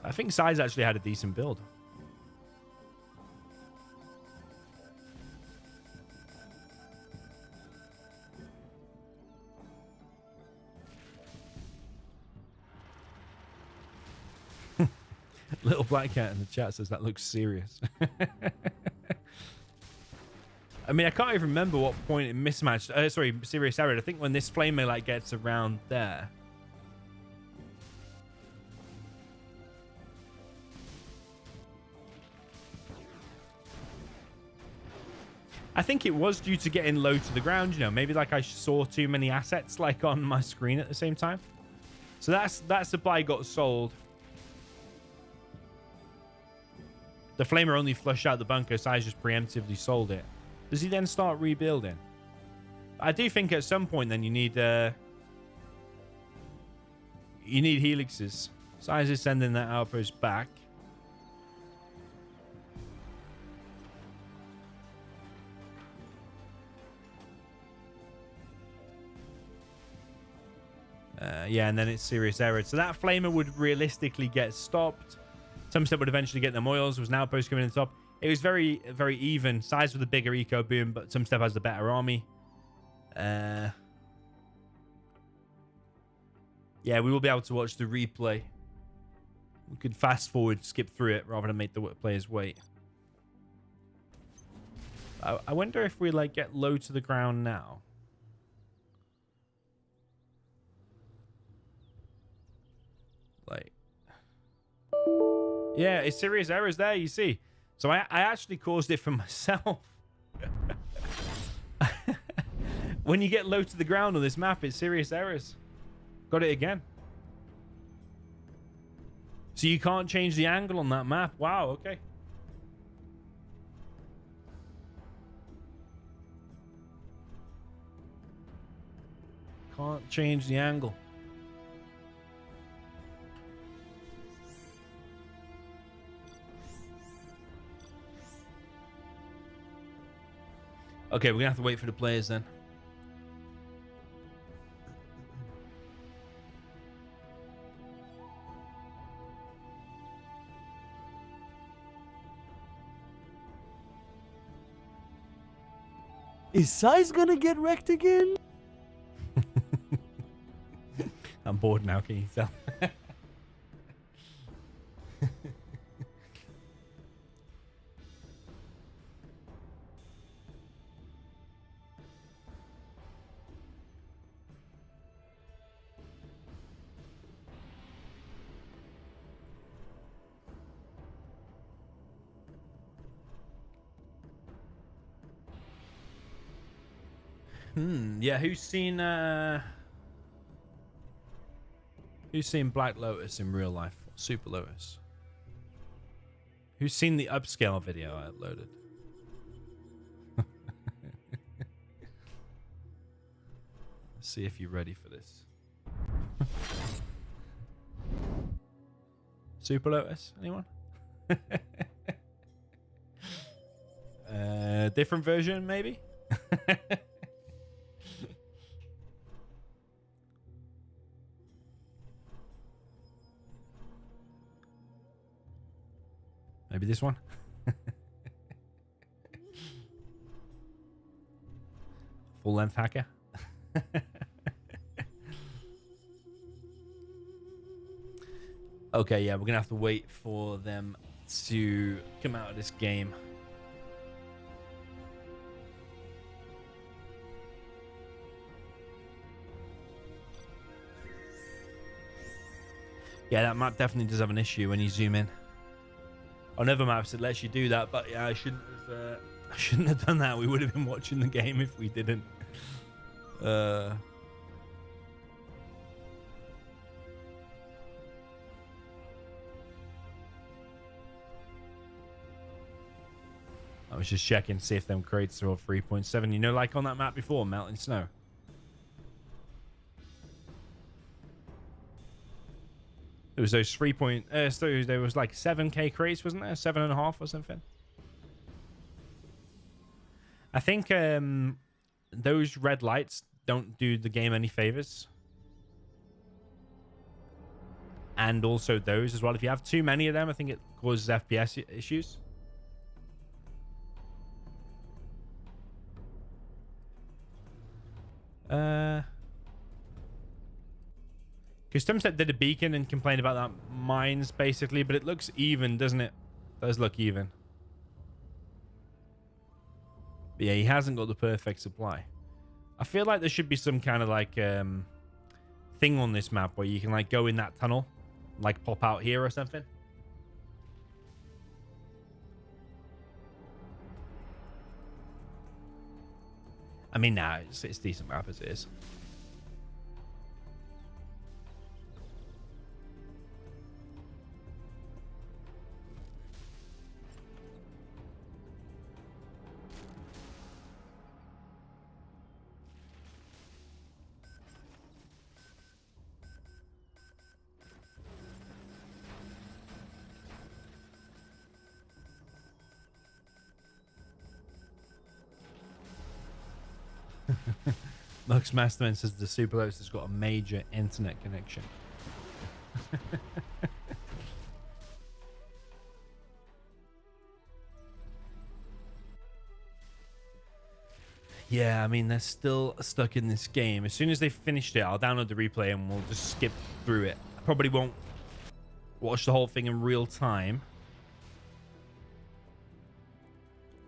I think SiZe actually had a decent build. Little black cat in the chat says that looks serious. I mean, I can't even remember what point it mismatched. Sorry, serious error. I think when this flamer like gets around there. I think it was due to getting low to the ground. You know, maybe like I saw too many assets like on my screen at the same time. So that supply got sold. The flamer only flushed out the bunker. SiZe just preemptively sold it. Does he then start rebuilding? I do think at some point then you need helixes. SiZe is sending that outpost back. Yeah, and then it's serious error. So that flamer would realistically get stopped. Tumstep would eventually get them oils. There was an outpost coming in the top. It was very, very even. SiZe with the bigger eco boom, but Tumstep has the better army. Yeah, we will be able to watch the replay. We could fast forward, skip through it, rather than make the players wait. I wonder if we like get low to the ground now. Like, yeah, it's serious errors there, you see. So I actually caused it for myself. When you get low to the ground on this map, it's serious errors. Got it again. So you can't change the angle on that map. Wow, okay. Can't change the angle. Okay, we're gonna have to wait for the players then. Is SiZe gonna get wrecked again? I'm bored now, can you tell? Yeah, who's seen Black Lotus in real life? Super Lotus. Who's seen the upscale video I uploaded? Let's see if you're ready for this. Super Lotus, anyone? Different version, maybe? Maybe this one. Full length hacker. Okay, yeah, we're gonna have to wait for them to come out of this game. Yeah, that map definitely does have an issue when you zoom in. On other maps, it lets you do that, but yeah, I shouldn't have done that. We would have been watching the game if we didn't. I was just checking to see if them crates are all 3.7. You know, like on that map before, melting snow. There was those 3 point. So there was like 7K crates, wasn't there? 7.5 or something. I think those red lights don't do the game any favors. and also those as well. If you have too many of them, I think it causes FPS issues. Because Tumstep did a beacon and complained about that mines basically, but it looks even, doesn't it? It does look even. But yeah, he hasn't got the perfect supply. I feel like there should be some kind of like thing on this map where you can like go in that tunnel, like pop out here or something. I mean, nah, it's a decent map as it is. Lux Masterman says the Superlotus has got a major internet connection. Yeah, I mean, they're still stuck in this game. As soon as they finished it, I'll download the replay and we'll just skip through it. I probably won't watch the whole thing in real time,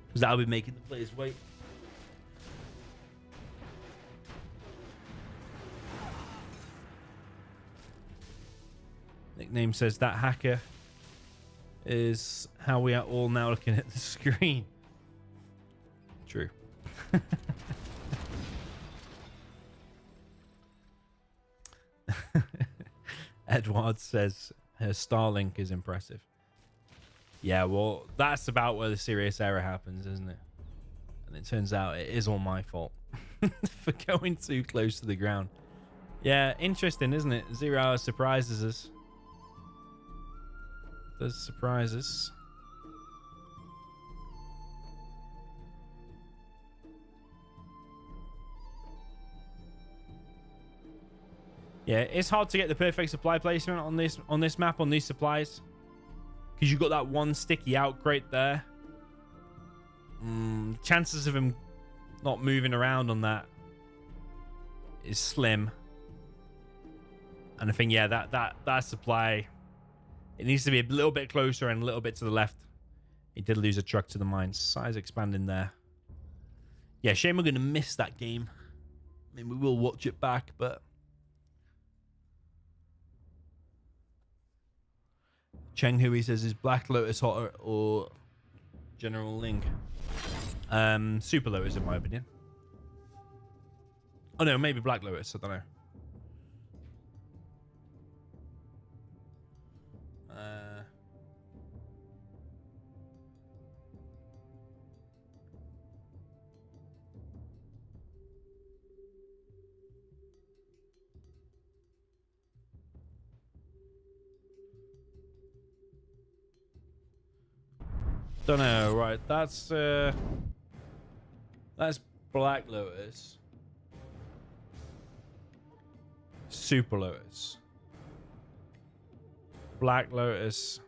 because that'll be making the players wait. Nickname says that hacker is how we are all now looking at the screen. True. Edward says her Starlink is impressive. Yeah, well, that's about where the serious error happens, isn't it? And it turns out it is all my fault for going too close to the ground. Yeah, interesting, isn't it? 0 Hour surprises us. Does surprise us. Yeah, it's hard to get the perfect supply placement on this map, on these supplies, because you've got that one sticky out crate there. Chances of him not moving around on that is slim. And I think, yeah, that supply, it needs to be a little bit closer and a little bit to the left. He did lose a truck to the mines. Size expanding there. Yeah, shame we're going to miss that game. I mean, we will watch it back, but... Cheng Hui says, is Black Lotus hotter or General Ling? Super Lotus, in my opinion. Oh, no, maybe Black Lotus. I don't know. Don't know, right? That's Black Lotus. Super Lotus. Black Lotus.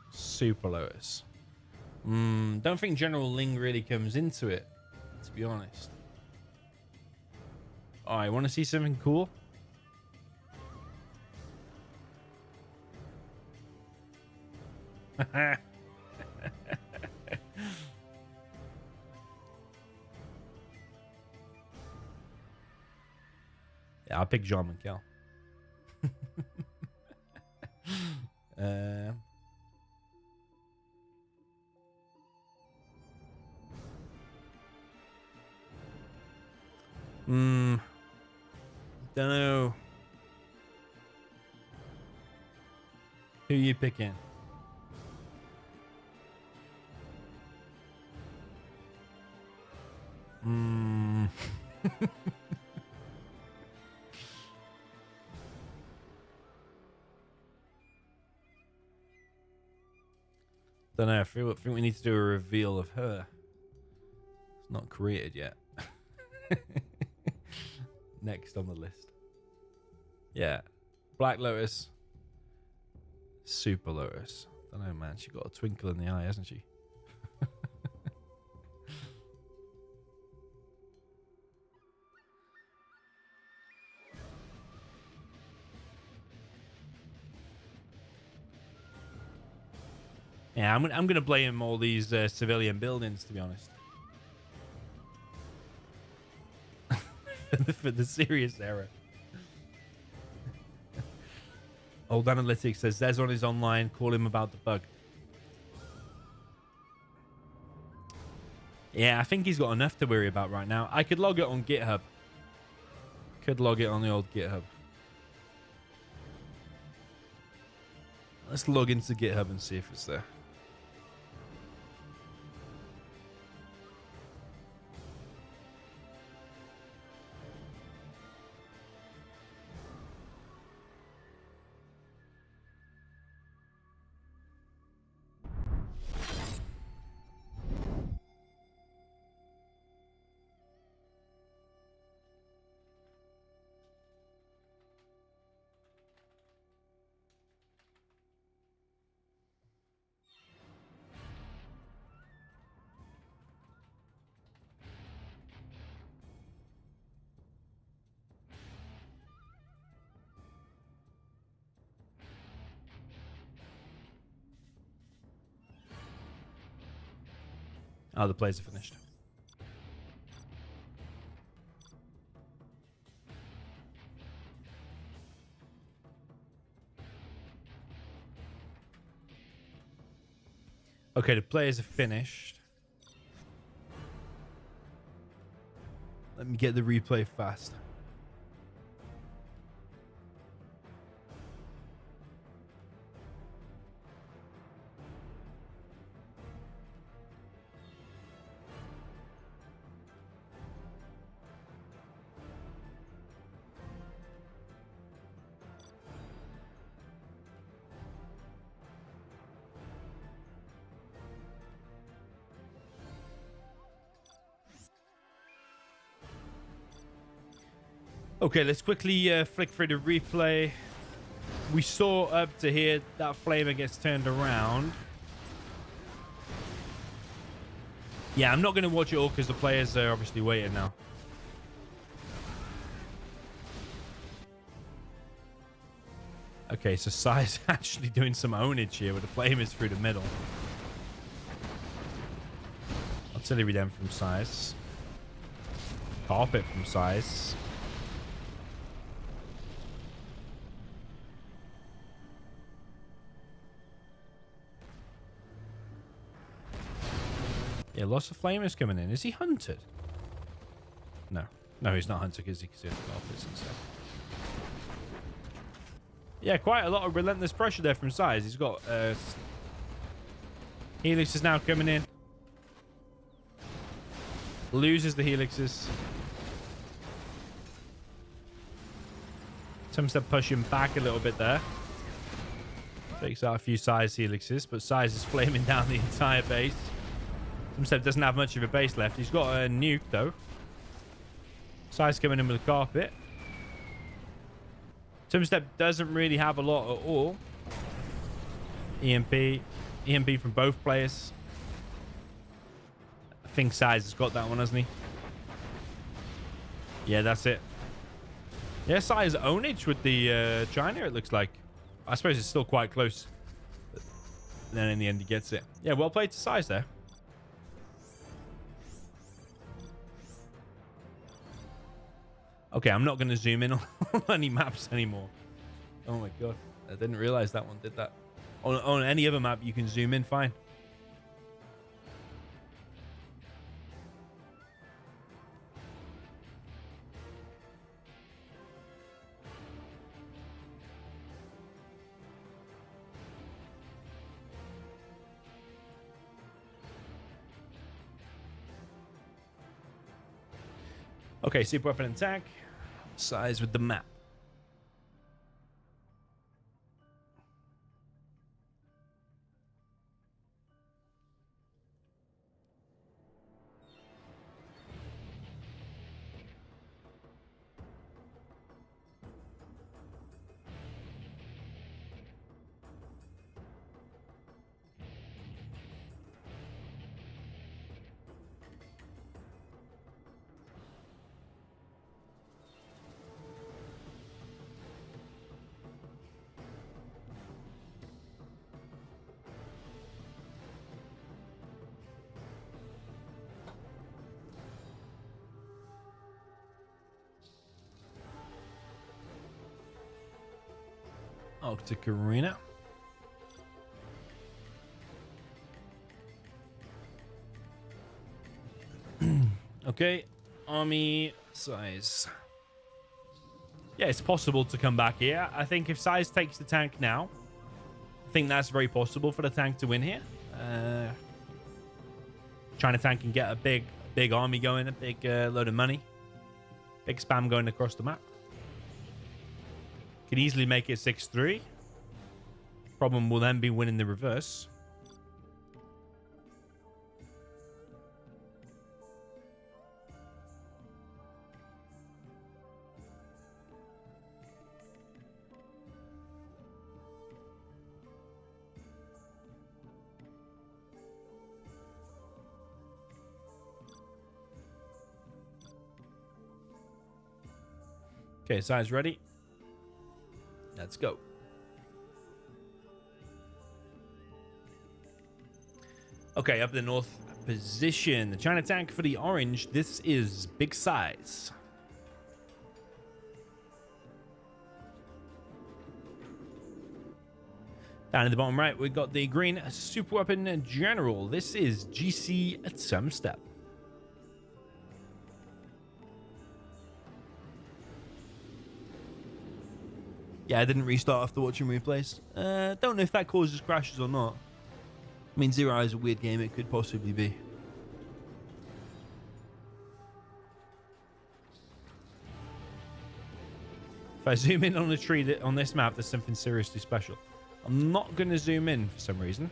Super Lotus. Don't think General Ling really comes into it, to be honest. Oh, I want to see something cool. Yeah, I'll pick Jean Michel. Don't know. Who you picking? Don't know. I think we need to do a reveal of her. It's not created yet. next on the list. Yeah. Black Lotus. Super Lotus. I don't know, man. She got a twinkle in the eye, hasn't she? Yeah, I'm going to blame all these civilian buildings, to be honest. for the serious error. Old Analytics says Zezon is online. Call him about the bug. Yeah, I think he's got enough to worry about right now. I could log it on GitHub. Could log it on the old GitHub. Let's log into GitHub and see if it's there. Oh, the plays are finished. Okay, the players are finished. Let me get the replay fast. Okay, let's quickly flick through the replay. We saw up to here that flamer gets turned around. Yeah, I'm not going to watch it all because the players are obviously waiting now. Okay, so SiZe actually doing some ownage here with the flamers through the middle. Artillery then from SiZe. Carpet from SiZe. Yeah, lots of flamers coming in. Is he hunted? No. No, he's not hunted because he can see the carpets and stuff. Yeah, quite a lot of relentless pressure there from SiZe. He's got Helix is now coming in. Loses the Helixes. Tumstep pushing back a little bit there. Takes out a few SiZe Helixes, but SiZe is flaming down the entire base. Tumstep doesn't have much of a base left. He's got a nuke, though. SiZe coming in with a carpet. Tumstep doesn't really have a lot at all. EMP from both players. I think SiZe has got that one, hasn't he? Yeah, that's it. Yeah, SiZe ownage with the China, it looks like. I suppose it's still quite close. But then in the end, he gets it. Yeah, well played to SiZe there. Okay, I'm not going to zoom in on any maps anymore. Oh my god. I didn't realize that one did that. On any other map, you can zoom in fine. Okay, super weapon attack. SiZe with the map. Arctic Arena. Okay, army SiZe. Yeah, it's possible to come back here. I think if SiZe takes the tank now, I think that's very possible for the tank to win here. China tank can get a big army going, a big load of money. Big spam going across the map. Can easily make it 6-3. Problem will then be winning the reverse. Okay, SiZe ready. Let's go. Okay, up the north position. The China tank for the orange. This is big SiZe. Down in the bottom right, we've got the green super weapon general. This is GC Tumstep. Yeah, I didn't restart after watching replays. Don't know if that causes crashes or not. I mean, Zero is a weird game. It could possibly be. If I zoom in on the tree that on this map, there's something seriously special. I'm not going to zoom in for some reason.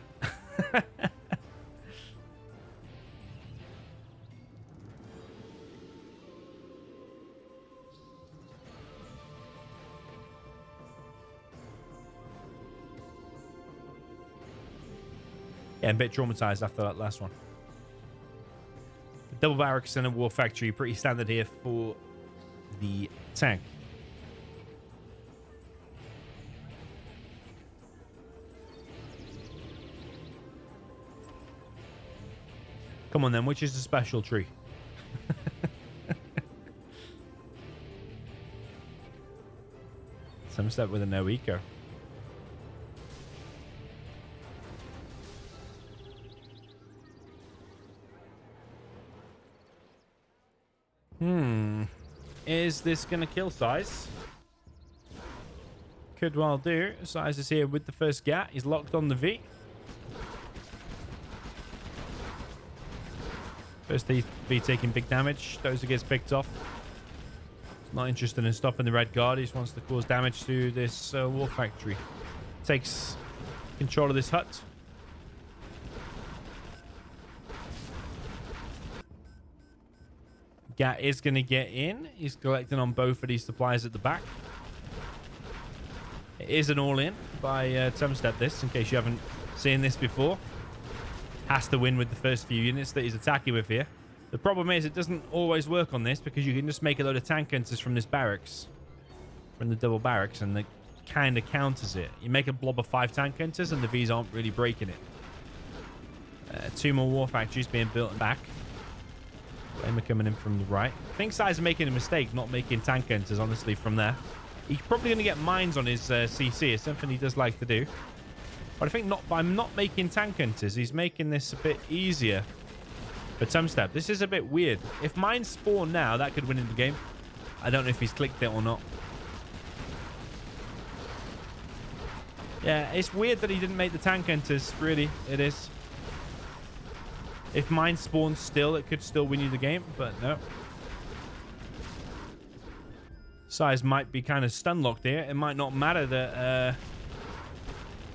Yeah, I'm a bit traumatized after that last one. Double barracks and a war factory, pretty standard here for the tank. Come on then, which is the special tree? Tumstep with a no eco. Is this going to kill SiZe? Could well do. SiZe is here with the first GAT. He's locked on the V. First V taking big damage. Dozer gets picked off. Not interested in stopping the red guard. He just wants to cause damage to this war factory. Takes control of this hut. Gat is going to get in. He's collecting on both of these supplies at the back. It is an all-in by Tumstep, this, in case you haven't seen this before. Has to win with the first few units that he's attacking with here. The problem is it doesn't always work on this because you can just make a load of tank hunters from this barracks. From the double barracks, and it kind of counters it. You make a blob of 5 tank hunters and the Vs aren't really breaking it. 2 more war factories being built back. Flamer coming in from the right. I think SiZe is making a mistake not making tank hunters, honestly, from there. He's probably going to get mines on his CC. It's something he does like to do. But I think by not making tank hunters, he's making this a bit easier for Tumstep. This is a bit weird. If mines spawn now, that could win in the game. I don't know if he's clicked it or not. Yeah, it's weird that he didn't make the tank hunters, really. It is. If mine spawns still, it could still win you the game, but no. SiZe might be kind of stun locked here. It might not matter that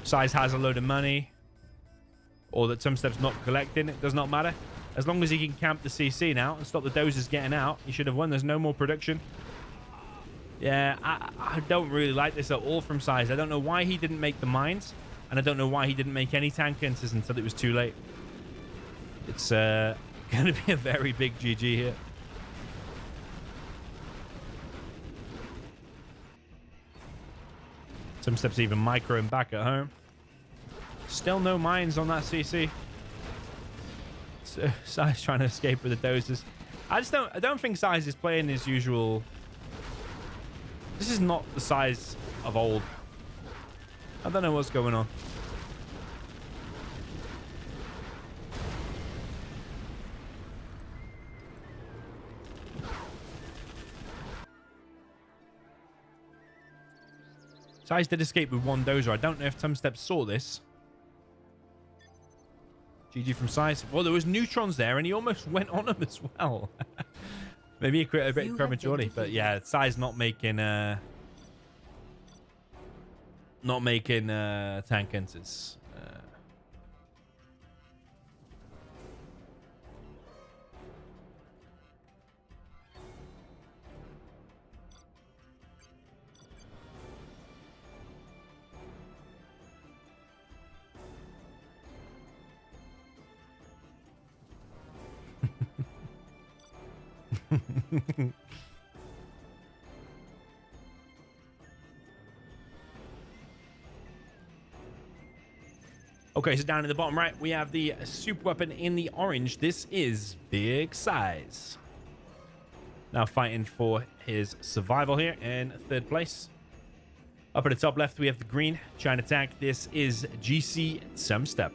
SiZe has a load of money or that Tumstep's not collecting. It does not matter. As long as he can camp the CC now and stop the dozers getting out, he should have won. There's no more production. Yeah, I don't really like this at all from SiZe. I don't know why he didn't make the mines, and I don't know why he didn't make any tank hunters until it was too late. It's going to be a very big GG here. Tumstep's even microing back at home. Still no mines on that CC. So SiZe trying to escape with the dozers. I don't think SiZe is playing his usual. This is not the SiZe of old. I don't know what's going on. SiZe did escape with one dozer. I don't know if Tumstep saw this. GG from SiZe. Well, there was neutrons there, and he almost went on them as well. Maybe he quit a bit prematurely, but yeah, SiZe not making tank enters. Okay, so down in the bottom right, we have the super weapon in the orange. This is Big SiZe. Now fighting for his survival here in third place. Up at the top left, we have the green trying to attack. This is GC Tumstep.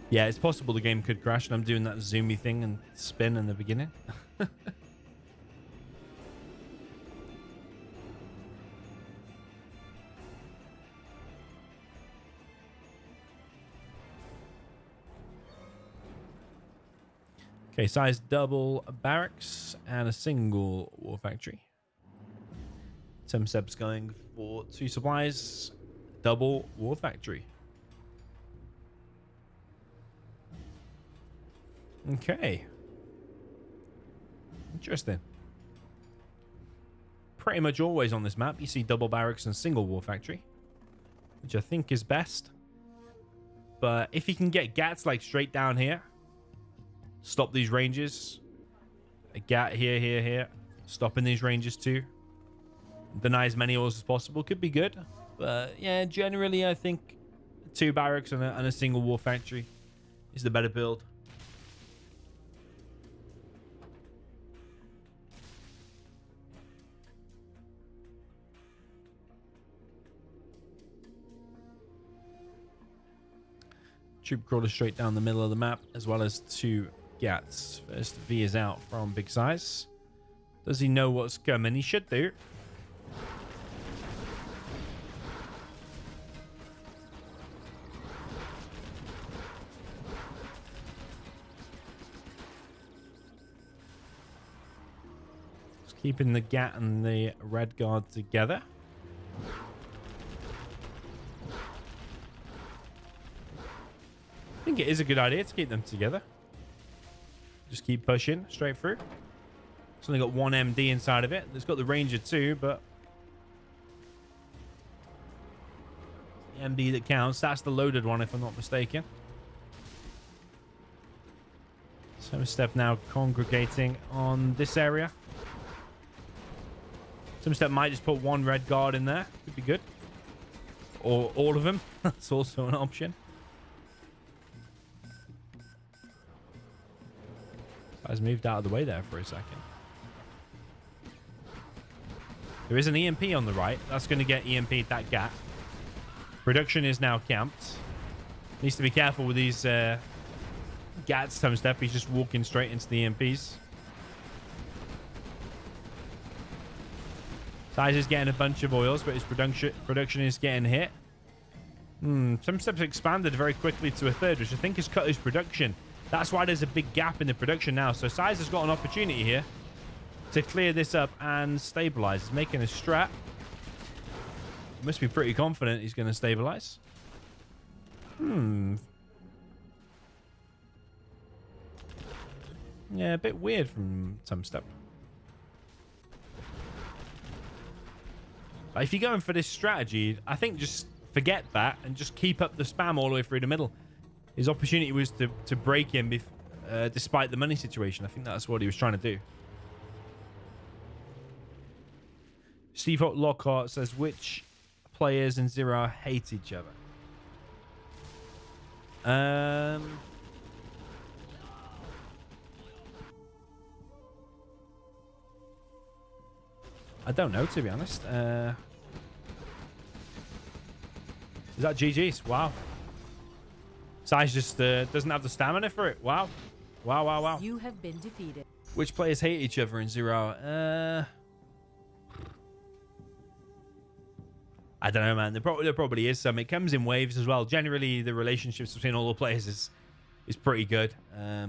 Yeah, it's possible the game could crash, and I'm doing that zoomy thing and spin in the beginning. Okay, SiZe double barracks and a single war factory. Tumstep's going for 2 supplies, double war factory. Okay. Interesting. Pretty much always on this map, you see double barracks and single war factory, which I think is best. But if you can get gats like straight down here, stop these ranges. A gat here. Stopping these ranges too. Deny as many ores as possible. Could be good. But yeah, generally I think 2 barracks and a single war factory is the better build. Troop crawler straight down the middle of the map, as well as 2 gats. First V is out from Big SiZe. Does he know what's coming? He should do. Just keeping the gat and the red guard together. I think it is a good idea to keep them together. Just keep pushing straight through. It's only got 1 MD inside of it. It's got the Ranger too, but the MD that counts. That's the loaded one, if I'm not mistaken. Tumstep now congregating on this area. Tumstep might just put 1 red guard in there. Could be good. Or all of them. That's also an option. Guys moved out of the way there for a second. There is an EMP on the right. That's going to get EMP'd that gap. Production is now camped. Needs to be careful with these gats. Tumstep. He's just walking straight into the EMPs. SiZe is getting a bunch of oils, but his production is getting hit. Tumstep's expanded very quickly to a third, which I think has cut his production. That's why there's a big gap in the production now. So SiZe has got an opportunity here to clear this up and stabilize. He's making a strat. Must be pretty confident he's going to stabilize. Yeah, a bit weird from Tumstep. But if you're going for this strategy, I think just forget that and just keep up the spam all the way through the middle. His opportunity was to break him despite the money situation. I think that's what he was trying to do. Steve Lockhart says, which players in Zero hate each other? I don't know, to be honest. Is that GG's? Wow. SiZe just doesn't have the stamina for it. Wow. Wow, wow, wow. You have been defeated. Which players hate each other in 0 I don't know, man. There probably is some. It comes in waves as well. Generally, the relationships between all the players is pretty good. I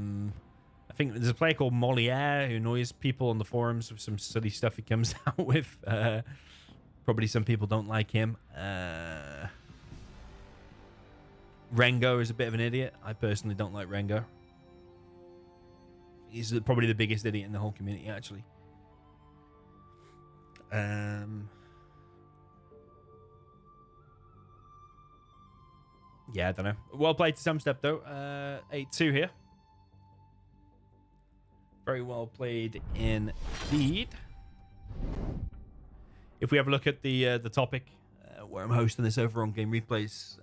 think there's a player called Moliere who annoys people on the forums with some silly stuff he comes out with. Probably some people don't like him. Rengo is a bit of an idiot. I personally don't like Rengo. He's probably the biggest idiot in the whole community, actually. Yeah, I don't know. Well played to Tumstep, though. 8-2 here. Very well played indeed. If we have a look at the topic where I'm hosting this over on Game Replays,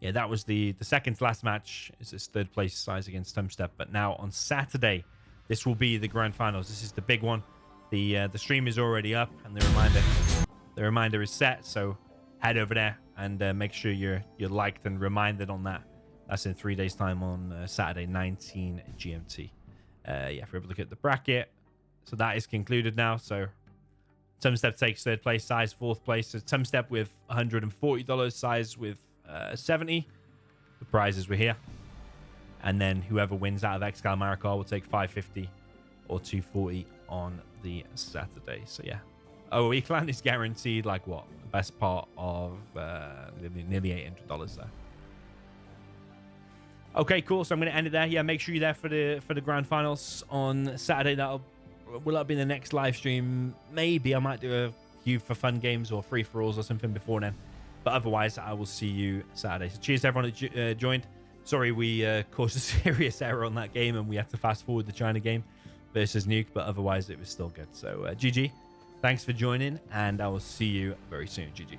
yeah, that was the second to last match. It's this third place SiZe against Tumstep. But now on Saturday, this will be the grand finals. This is the big one. The stream is already up, and the reminder is set. So head over there and make sure you're liked and reminded on that. That's in 3 days' time on Saturday, 19 GMT. Yeah, if we have a look at the bracket. So that is concluded now. So Tumstep takes third place, SiZe fourth place. So Tumstep with $140, SiZe with 70. The prizes were here. And then whoever wins out of Excalibur will take 550 or 240 on the Saturday. So yeah. Oh, Eclan is guaranteed like what? The best part of nearly $800 there. Okay, cool. So I'm going to end it there. Yeah, make sure you're there for the grand finals on Saturday. Will that be the next live stream? Maybe I might do a few for fun games or free for alls or something before then. But otherwise, I will see you Saturday. So cheers to everyone that joined. Sorry, we caused a serious error on that game and we had to fast forward the China game versus Nuke. But otherwise, it was still good. So GG. Thanks for joining, and I will see you very soon. GG.